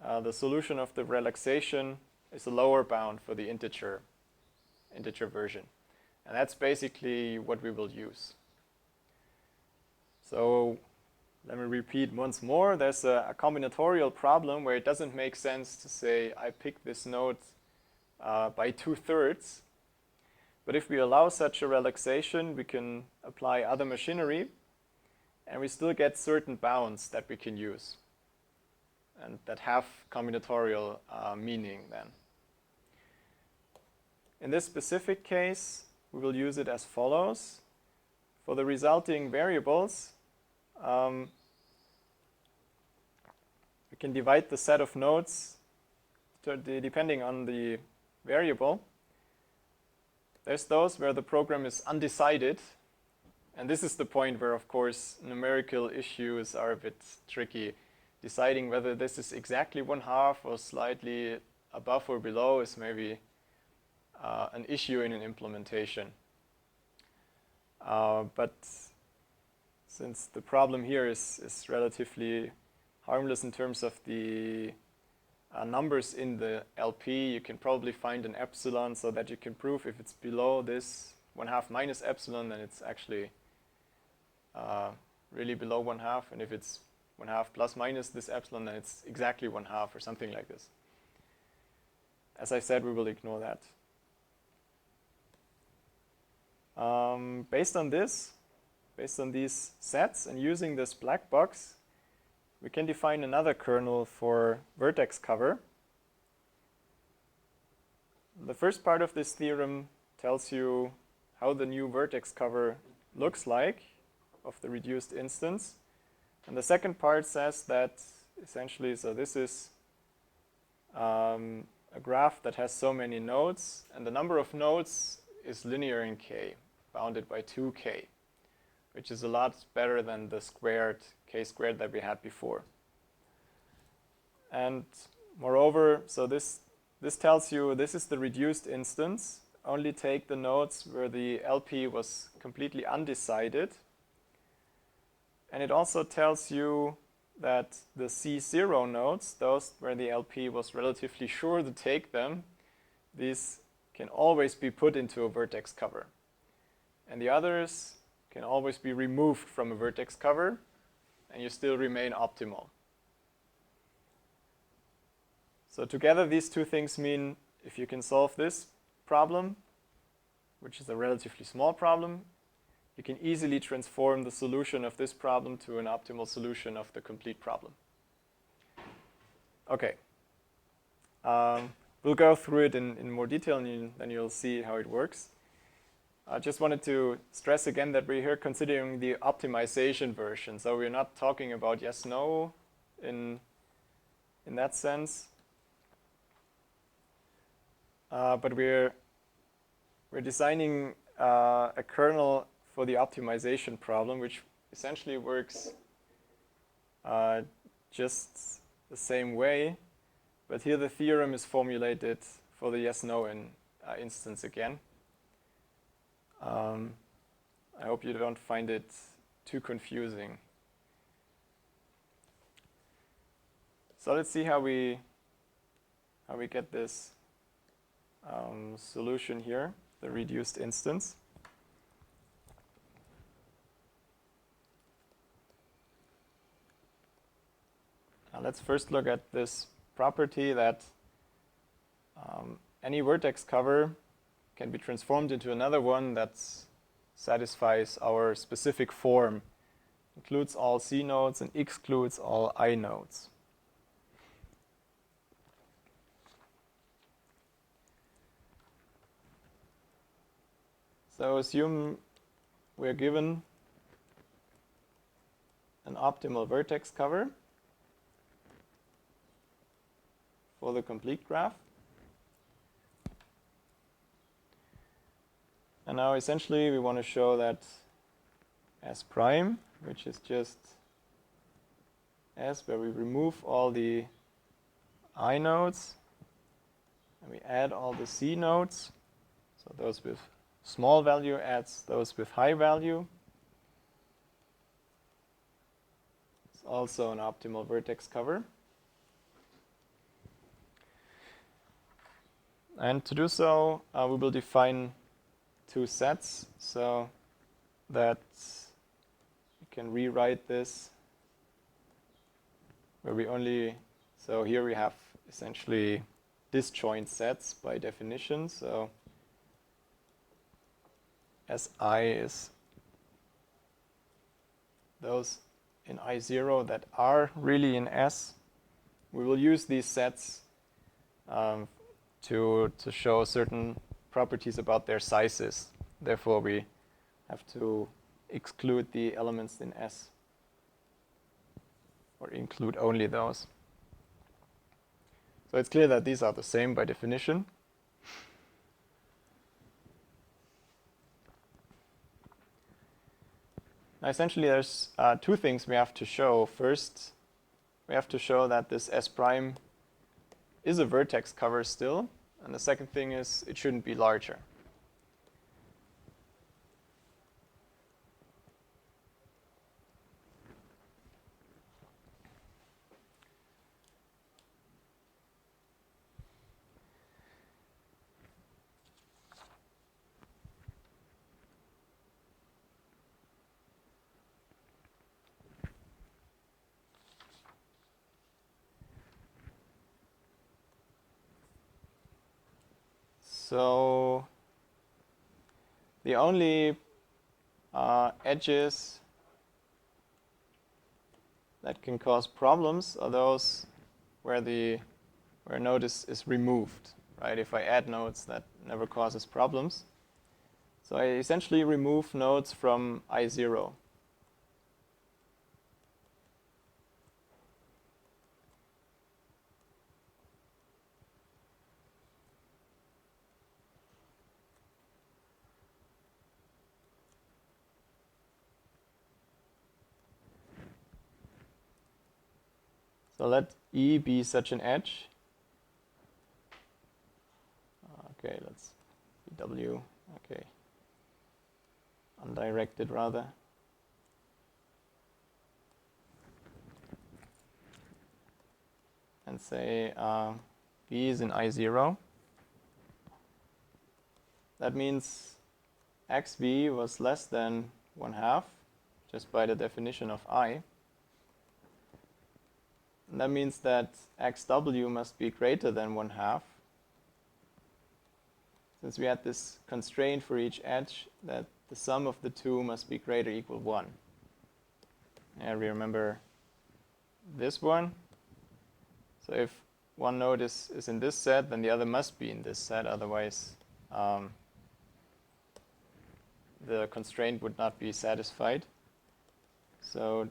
the solution of the relaxation is a lower bound for the integer version. And that's basically what we will use. So let me repeat once more. There's a combinatorial problem where it doesn't make sense to say I pick this node by 2/3. But if we allow such a relaxation, we can apply other machinery, and we still get certain bounds that we can use and that have combinatorial meaning then. In this specific case, we will use it as follows. For the resulting variables, we can divide the set of nodes depending on the variable. There's those where the program is undecided, and this is the point where, of course, numerical issues are a bit tricky. Deciding whether this is exactly 1/2 or slightly above or below is maybe an issue in an implementation. But since the problem here is relatively harmless in terms of the numbers in the LP, you can probably find an epsilon so that you can prove if it's below this 1/2 minus epsilon, then it's actually really below 1/2, and if it's 1/2 plus minus this epsilon, then it's exactly 1/2 or something like this. As I said, we will ignore that. Based on these sets and using this black box, we can define another kernel for vertex cover. The first part of this theorem tells you how the new vertex cover looks like of the reduced instance. And the second part says that essentially, so this is a graph that has so many nodes, and the number of nodes is linear in k, bounded by 2k, which is a lot better than the squared k squared that we had before. And moreover, so this tells you this is the reduced instance. Only take the nodes where the LP was completely undecided. And it also tells you that the C0 nodes, those where the LP was relatively sure to take them, these can always be put into a vertex cover. And the others can always be removed from a vertex cover, and you still remain optimal. So together these two things mean if you can solve this problem, which is a relatively small problem, you can easily transform the solution of this problem to an optimal solution of the complete problem. Okay. We'll go through it in more detail, and then you'll see how it works. I just wanted to stress again that we're here considering the optimization version. So we're not talking about yes, no in that sense. But we're designing a kernel for the optimization problem, which essentially works just the same way. But here the theorem is formulated for the yes-no instance again. I hope you don't find it too confusing. So let's see how we get this solution here, the reduced instance. Now let's first look at this property that any vertex cover can be transformed into another one that satisfies our specific form, includes all C nodes and excludes all I nodes. So assume we're given an optimal vertex cover for the complete graph. And now essentially we want to show that S prime, which is just S where we remove all the I nodes and we add all the C nodes. So those with small value adds those with high value. It's also an optimal vertex cover. And to do so, we will define two sets so that we can rewrite this where we only, so here we have essentially disjoint sets by definition. So Si is those in I0 that are really in S. We will use these sets to show certain properties about their sizes. Therefore, we have to exclude the elements in S, or include only those. So it's clear that these are the same by definition. Now, essentially, there's two things we have to show. First, we have to show that this S prime is a vertex cover still. And the second thing is it shouldn't be larger. So the only edges that can cause problems are those where a node is removed, right? If I add nodes, that never causes problems. So I essentially remove nodes from I0. So let E be such an edge. Okay, let's be W. Okay, undirected rather. And say B is in I0. That means xb was less than 1/2, just by the definition of I. And that means that xw must be greater than 1/2, since we had this constraint for each edge that the sum of the two must be greater or equal 1. And we remember this one. So if one node is in this set, then the other must be in this set, otherwise the constraint would not be satisfied. So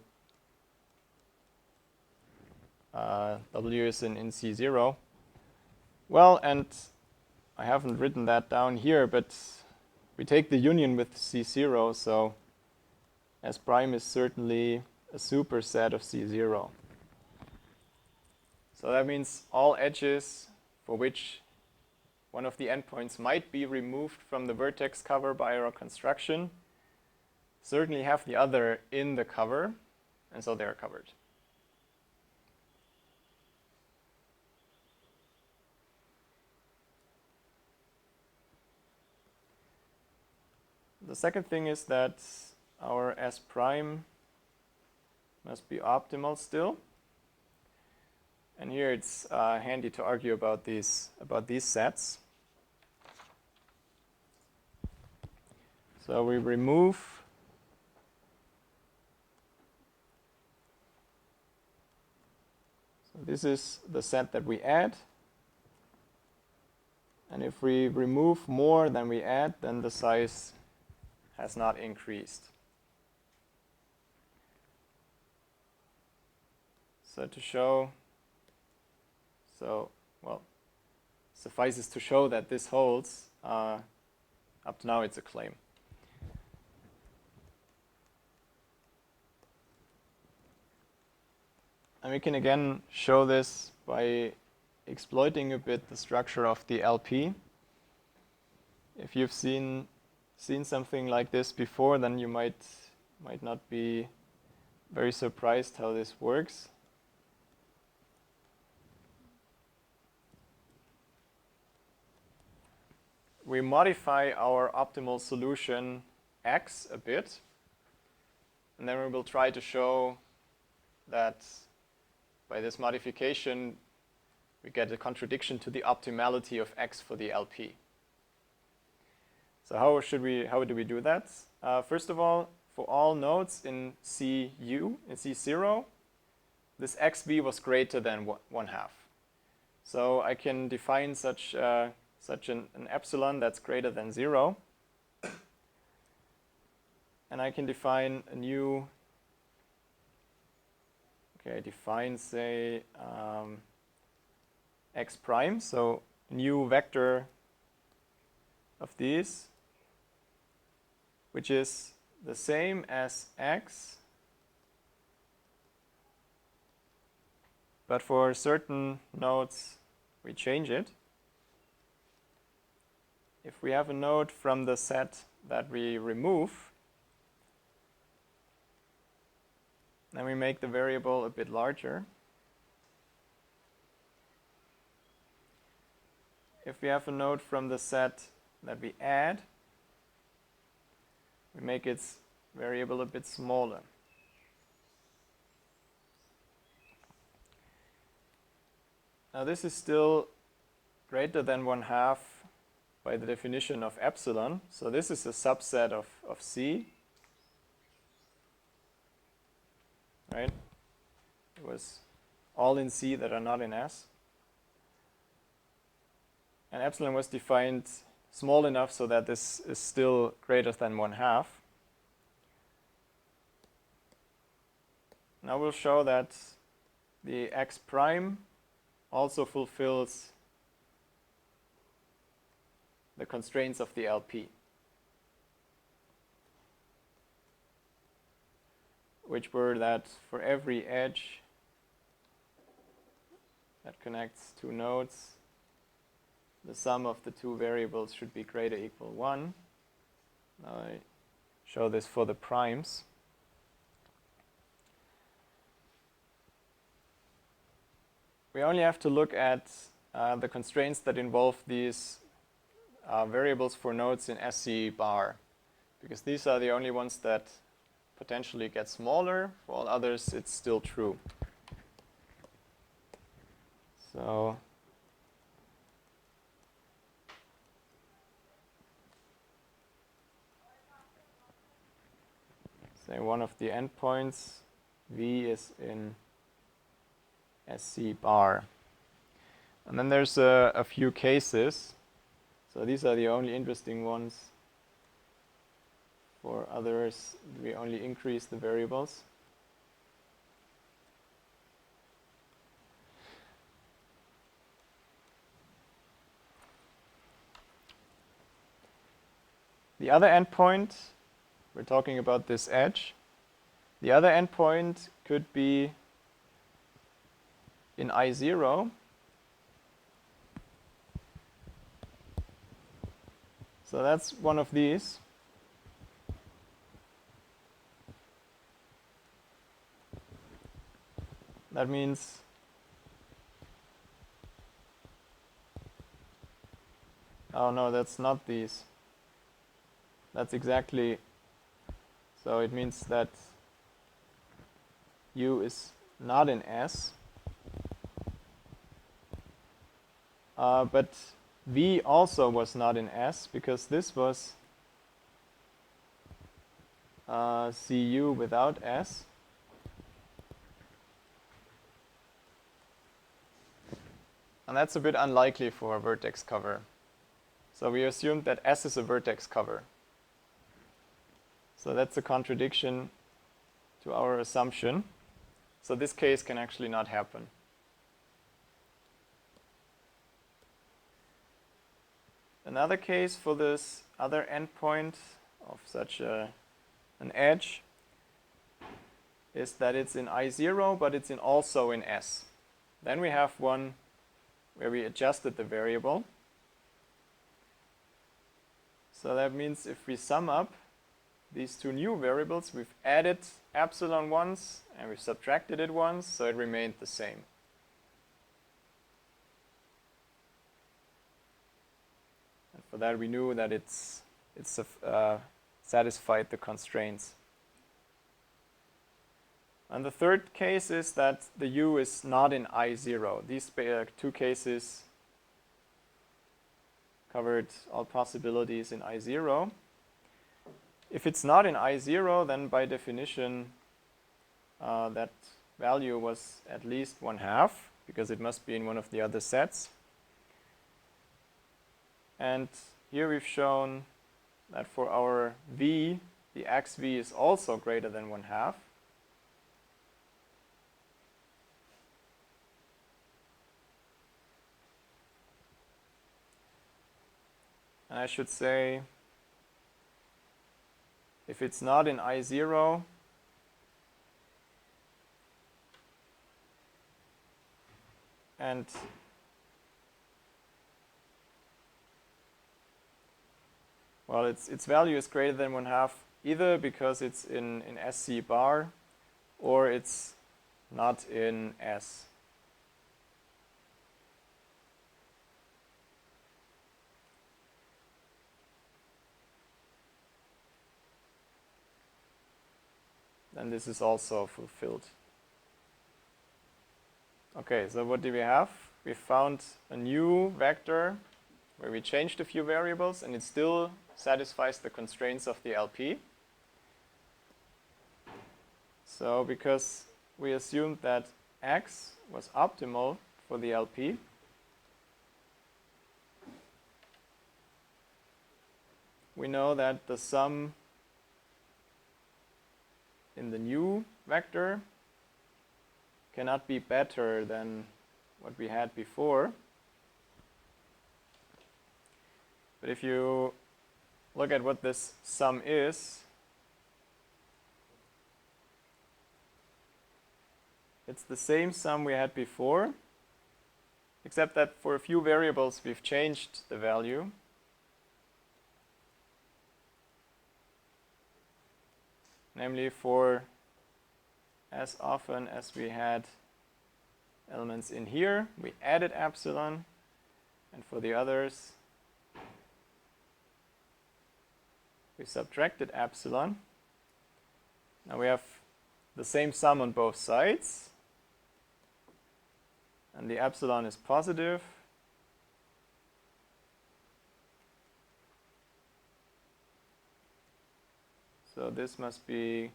W is in C0. Well, and I haven't written that down here, but we take the union with C0, so S prime is certainly a superset of C0. So that means all edges for which one of the endpoints might be removed from the vertex cover by our construction certainly have the other in the cover, and so they're covered. The second thing is that our S prime must be optimal still. And here it's handy to argue about these sets. So we remove this is the set that we add. And if we remove more than we add, then the size has not increased. So to show, well, suffices to show that this holds. Up to now it's a claim. And we can again show this by exploiting a bit the structure of the LP. If you've seen something like this before, then you might not be very surprised how this works. We modify our optimal solution X a bit, and then we will try to show that by this modification we get a contradiction to the optimality of X for the LP. So how do we do that? First of all, for all nodes in C0, this xb was greater than 1/2. So I can define such an epsilon that's greater than 0. And I can define a new, define, say, x prime, so a new vector of these, which is the same as x, but for certain nodes we change it. If we have a node from the set that we remove, then we make the variable a bit larger. If we have a node from the set that we add, we make its variable a bit smaller. Now this is still greater than 1/2 by the definition of epsilon. So this is a subset of C. Right? It was all in C that are not in S. And epsilon was defined small enough so that this is still greater than 1/2. Now we'll show that the x prime also fulfills the constraints of the LP, which were that for every edge that connects two nodes. The sum of the two variables should be greater or equal 1. Now I show this for the primes. We only have to look at the constraints that involve these variables for nodes in SC bar, because these are the only ones that potentially get smaller. For all others, it's still true. So say one of the endpoints, V, is in SC bar. And then there's a few cases. So these are the only interesting ones. For others, we only increase the variables. The other endpoint, we're talking about this edge. The other endpoint could be in I0. So that's one of these. That means oh no, that's not these. That's exactly, so it means that U is not in S. But V also was not in S, because this was CU without S. And that's a bit unlikely for a vertex cover. So we assumed that S is a vertex cover. So that's a contradiction to our assumption. So this case can actually not happen. Another case for this other endpoint of such an edge is that it's in I0, but it's also in S. Then we have one where we adjusted the variable. So that means if we sum up these two new variables, we've added epsilon once and we've subtracted it once, so it remained the same. And for that we knew that it's satisfied the constraints. And the third case is that the U is not in I0. These two cases covered all possibilities in I0. If it's not in I0, then by definition that value was at least 1/2, because it must be in one of the other sets. And here we've shown that for our V, the xV is also greater than 1/2. And I should say, if it's not in I0, and well, its value is greater than 1/2, either because it's in SC bar or it's not in S. Then this is also fulfilled. Okay, so what do we have? We found a new vector where we changed a few variables and it still satisfies the constraints of the LP. So because we assumed that X was optimal for the LP, we know that the sum in the new vector cannot be better than what we had before. But if you look at what this sum is, it's the same sum we had before, except that for a few variables we've changed the value. Namely, for as often as we had elements in here, we added epsilon, and for the others, we subtracted epsilon. Now we have the same sum on both sides, and the epsilon is positive. So this must be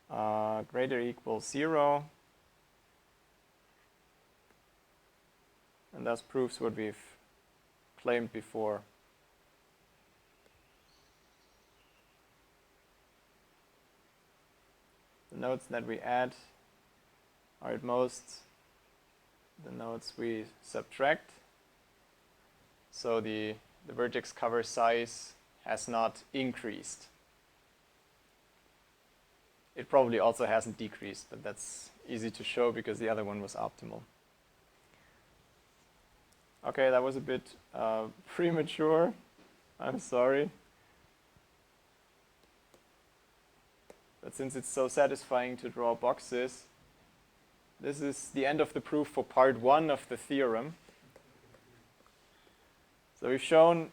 greater or equal 0, and thus proves what we've claimed before. The nodes that we add are at most the nodes we subtract. So the vertex cover size has not increased. It probably also hasn't decreased, but that's easy to show because the other one was optimal. Okay, that was a bit premature. I'm sorry. But since it's so satisfying to draw boxes, this is the end of the proof for part 1 of the theorem. So we've shown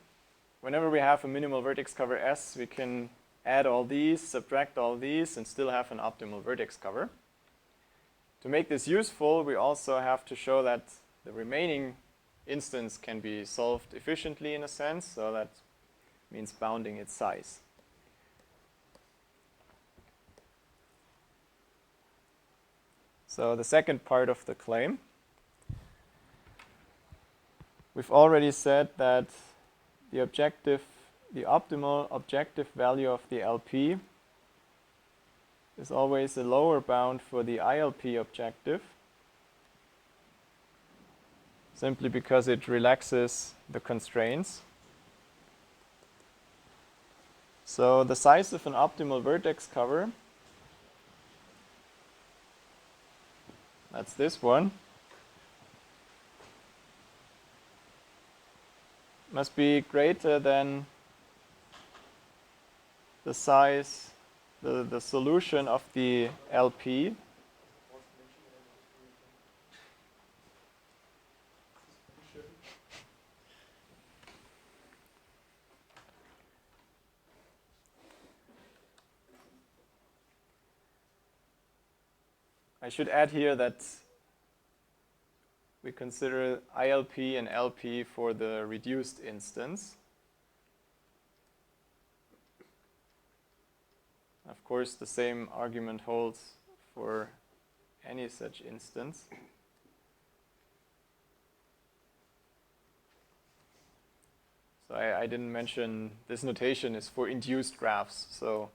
whenever we have a minimal vertex cover S, we can add all these, subtract all these, and still have an optimal vertex cover. To make this useful, we also have to show that the remaining instance can be solved efficiently in a sense, so that means bounding its size. So the second part of the claim, we've already said that the optimal objective value of the LP is always a lower bound for the ILP objective, simply because it relaxes the constraints. So the size of an optimal vertex cover, that's this one, must be greater than the size, the solution of the LP. I should add here that we consider ILP and LP for the reduced instance. Of course, the same argument holds for any such instance. So I didn't mention this notation is for induced graphs. So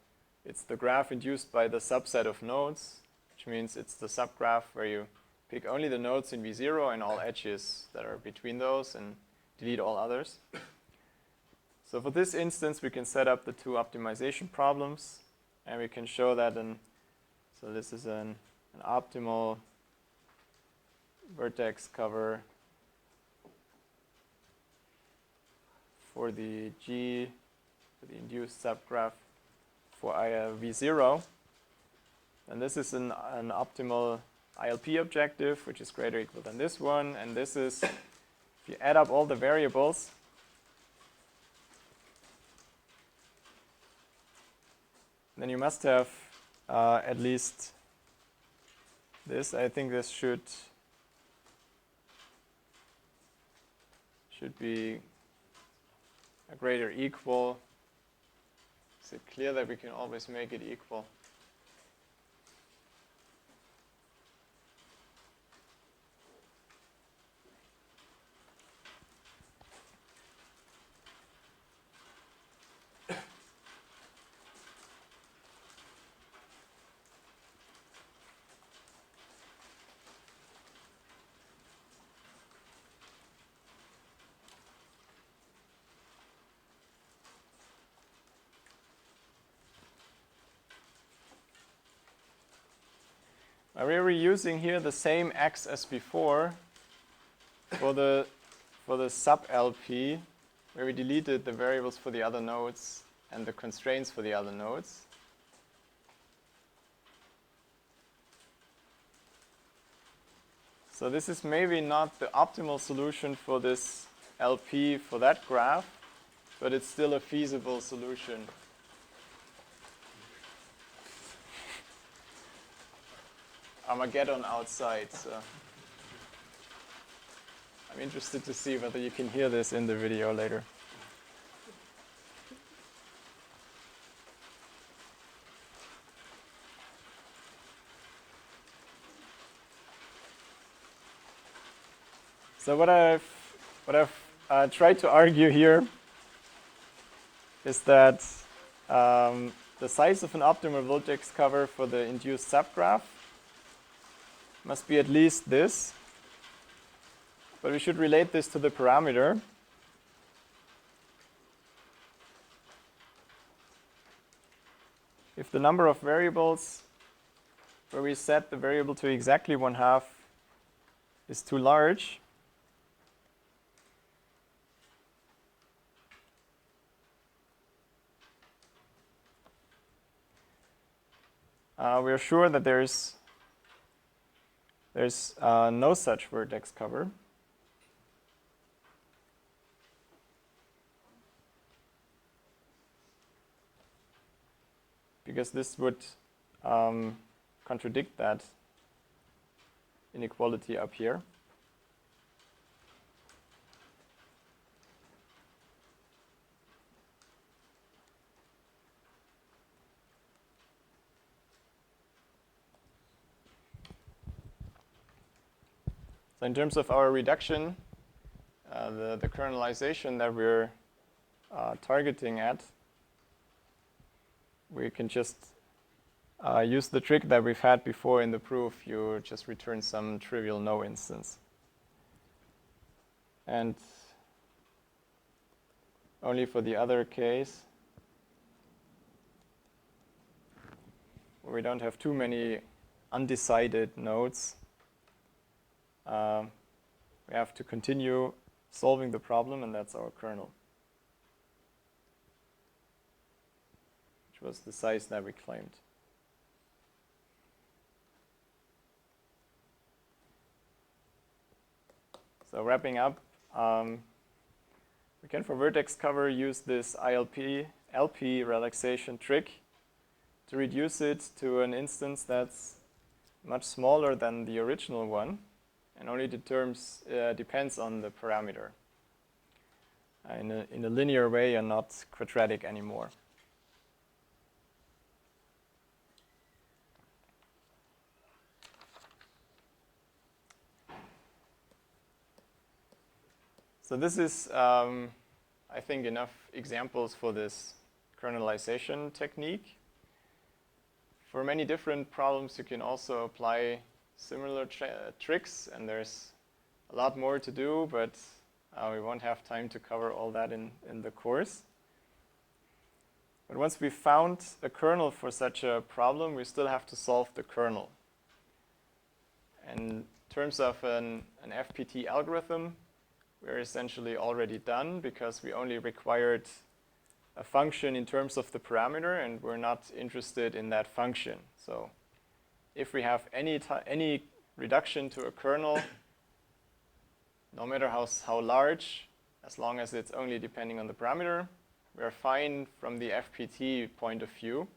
it's the graph induced by the subset of nodes, which means it's the subgraph where you pick only the nodes in V0 and all edges that are between those and delete all others. So for this instance, we can set up the two optimization problems, and we can show that so this is an optimal vertex cover for the G, for the induced subgraph for V0. And this is an optimal ILP objective, which is greater or equal than this one. And this is, if you add up all the variables, then you must have at least this. I think this should be a greater or equal. Is it clear that we can always make it equal? We were using here the same x as before, for the sub LP, where we deleted the variables for the other nodes and the constraints for the other nodes. So this is maybe not the optimal solution for this LP for that graph, but it's still a feasible solution. Armageddon outside, so I'm interested to see whether you can hear this in the video later. So what I've tried to argue here is that the size of an optimal vertex cover for the induced subgraph must be at least this, but we should relate this to the parameter. If the number of variables where we set the variable to exactly 1/2 is too large, we are sure that there's no such vertex cover. Because this would contradict that inequality up here. So in terms of our reduction, the kernelization that we're targeting at, we can just use the trick that we've had before in the proof. You just return some trivial no instance. And only for the other case, where we don't have too many undecided nodes, we have to continue solving the problem, and that's our kernel, which was the size that we claimed. So wrapping up, we can for vertex cover use this LP relaxation trick to reduce it to an instance that's much smaller than the original one, and only depends on the parameter in a linear way and not quadratic anymore. So this is, I think, enough examples for this kernelization technique. For many different problems, you can also apply similar tricks, and there's a lot more to do, but we won't have time to cover all that in the course. But once we've found a kernel for such a problem, we still have to solve the kernel. And in terms of an FPT algorithm, we're essentially already done, because we only required a function in terms of the parameter, and we're not interested in that function. So if we have any reduction to a kernel, no matter how large, as long as it's only depending on the parameter, we're fine from the FPT point of view.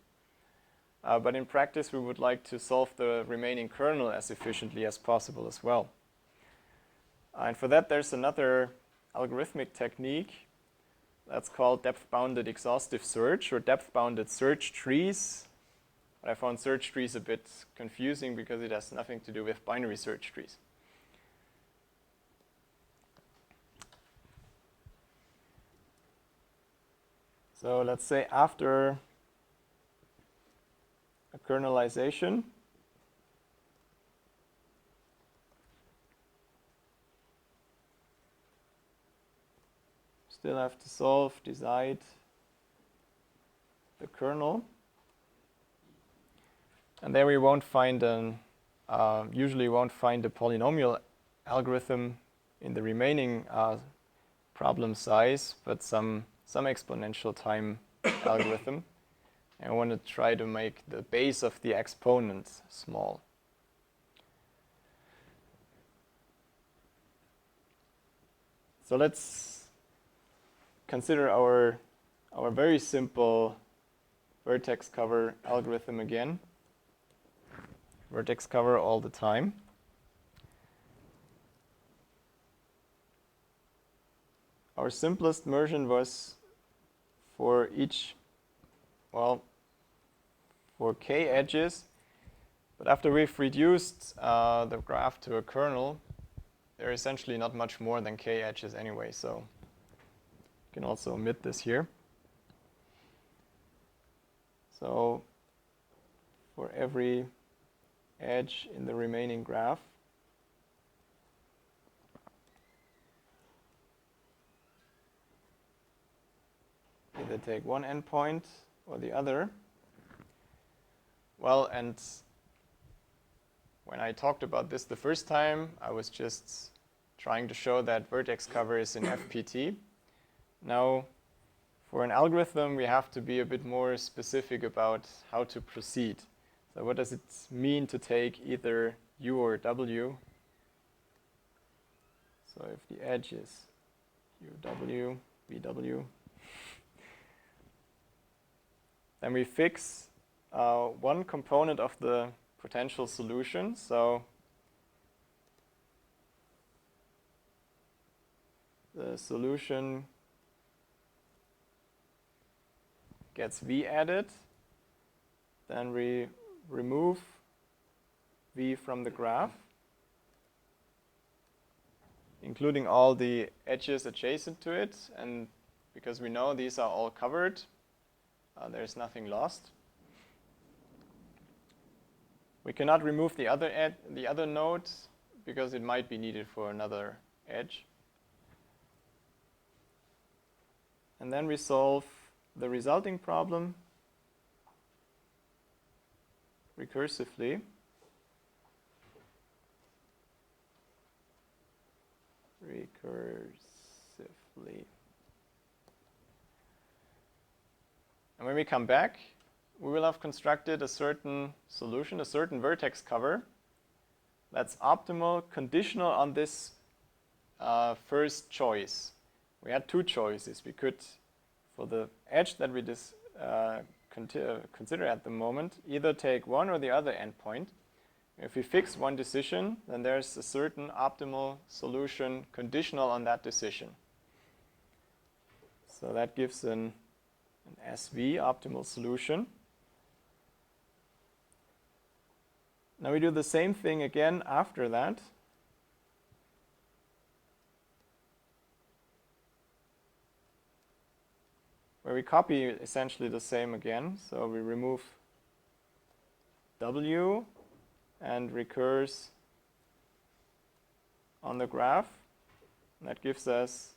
But in practice, we would like to solve the remaining kernel as efficiently as possible as well. And for that, there's another algorithmic technique that's called depth-bounded exhaustive search, or depth-bounded search trees. But I found search trees a bit confusing because it has nothing to do with binary search trees. So let's say after a kernelization, still have to decide the kernel. And there we won't find usually won't find a polynomial algorithm in the remaining problem size, but some exponential time algorithm. And I want to try to make the base of the exponent small. So let's consider our very simple vertex cover algorithm again. Vertex cover all the time. Our simplest version was for each, well, for k edges. But after we've reduced the graph to a kernel, there are essentially not much more than k edges anyway, so you can also omit this here. So for every edge in the remaining graph, either take one endpoint or the other. Well, and when I talked about this the first time, I was just trying to show that vertex cover is in FPT. Now, for an algorithm, we have to be a bit more specific about how to proceed. So what does it mean to take either U or W? So if the edge is UW, VW, then we fix one component of the potential solution. So the solution gets V added. Then we remove V from the graph, including all the edges adjacent to it. And because we know these are all covered, there's nothing lost. We cannot remove the other node because it might be needed for another edge. And then we solve the resulting problem recursively. And when we come back, we will have constructed a certain solution, a certain vertex cover that's optimal, conditional on this first choice. We had two choices. We could, for the edge that we consider at the moment, either take one or the other endpoint. If we fix one decision, then there's a certain optimal solution conditional on that decision. So that gives an SV, optimal solution. Now we do the same thing again after that. Where we copy essentially the same again. So we remove W and recurse on the graph. And that gives us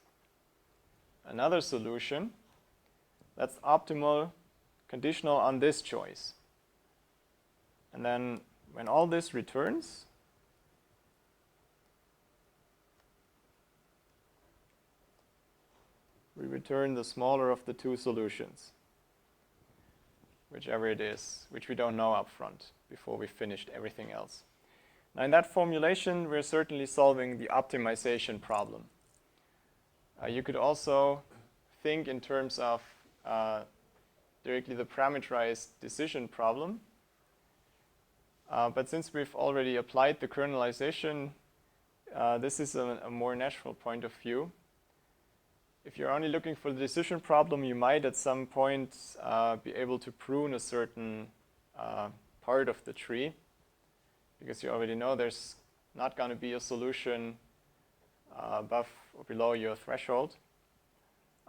another solution that's optimal, conditional on this choice. And then when all this returns, we return the smaller of the two solutions, whichever it is, which we don't know up front before we finished everything else. Now in that formulation, we're certainly solving the optimization problem. You could also think in terms of directly the parameterized decision problem. But since we've already applied the kernelization, this is a more natural point of view. If you're only looking for the decision problem, you might at some point be able to prune a certain part of the tree, because you already know there's not going to be a solution above or below your threshold.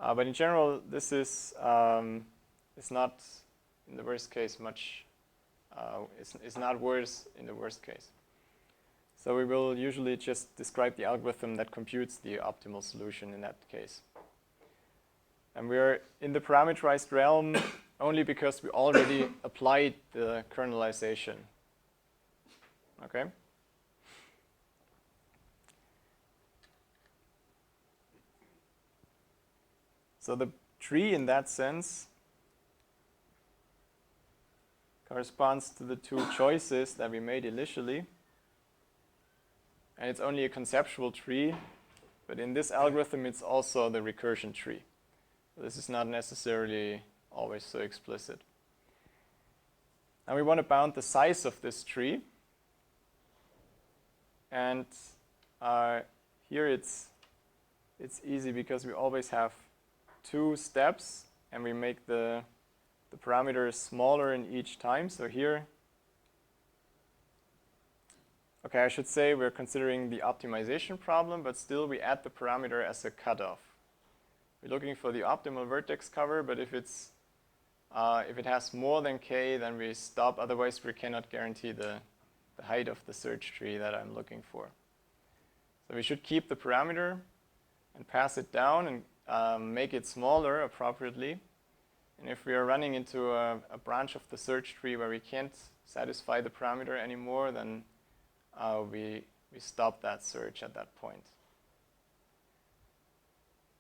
But in general, this is not, in the worst case, much. It's not worse in the worst case. So we will usually just describe the algorithm that computes the optimal solution in that case. And we're in the parameterized realm only because we already applied the kernelization. Okay? So the tree in that sense corresponds to the two choices that we made initially. And it's only a conceptual tree, but in this algorithm it's also the recursion tree. This is not necessarily always so explicit. Now we want to bound the size of this tree. And here it's easy because we always have two steps and we make the parameters smaller in each time. So here, okay, I should say we're considering the optimization problem, but still we add the parameter as a cutoff. We're looking for the optimal vertex cover, but if it has more than k, then we stop. Otherwise, we cannot guarantee the height of the search tree that I'm looking for. So we should keep the parameter and pass it down and make it smaller appropriately. And if we are running into a branch of the search tree where we can't satisfy the parameter anymore, then we stop that search at that point.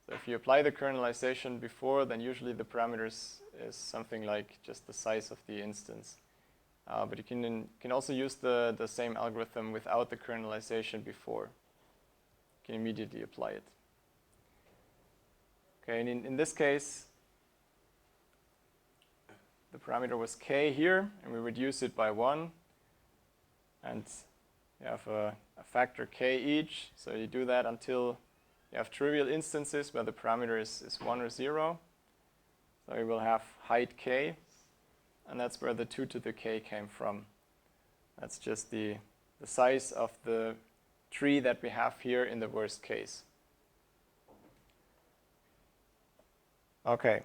So if you apply the kernelization before, then usually the parameters is something like just the size of the instance. But you can also use the same algorithm without the kernelization before. You can immediately apply it. Okay, and in this case, the parameter was k here, and we reduce it by 1. And you have a factor k each, so you do that until you have trivial instances where the parameter is 1 or 0. So you will have height k, and that's where the 2 to the k came from. That's just the size of the tree that we have here in the worst case. Okay.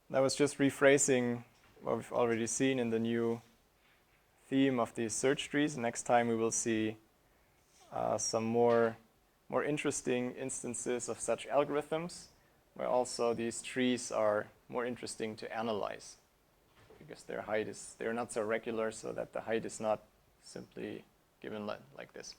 That was just rephrasing what we've already seen in the new theme of these search trees. Next time we will see some more interesting instances of such algorithms where also these trees are more interesting to analyze because they're not so regular, so that the height is not simply given like this.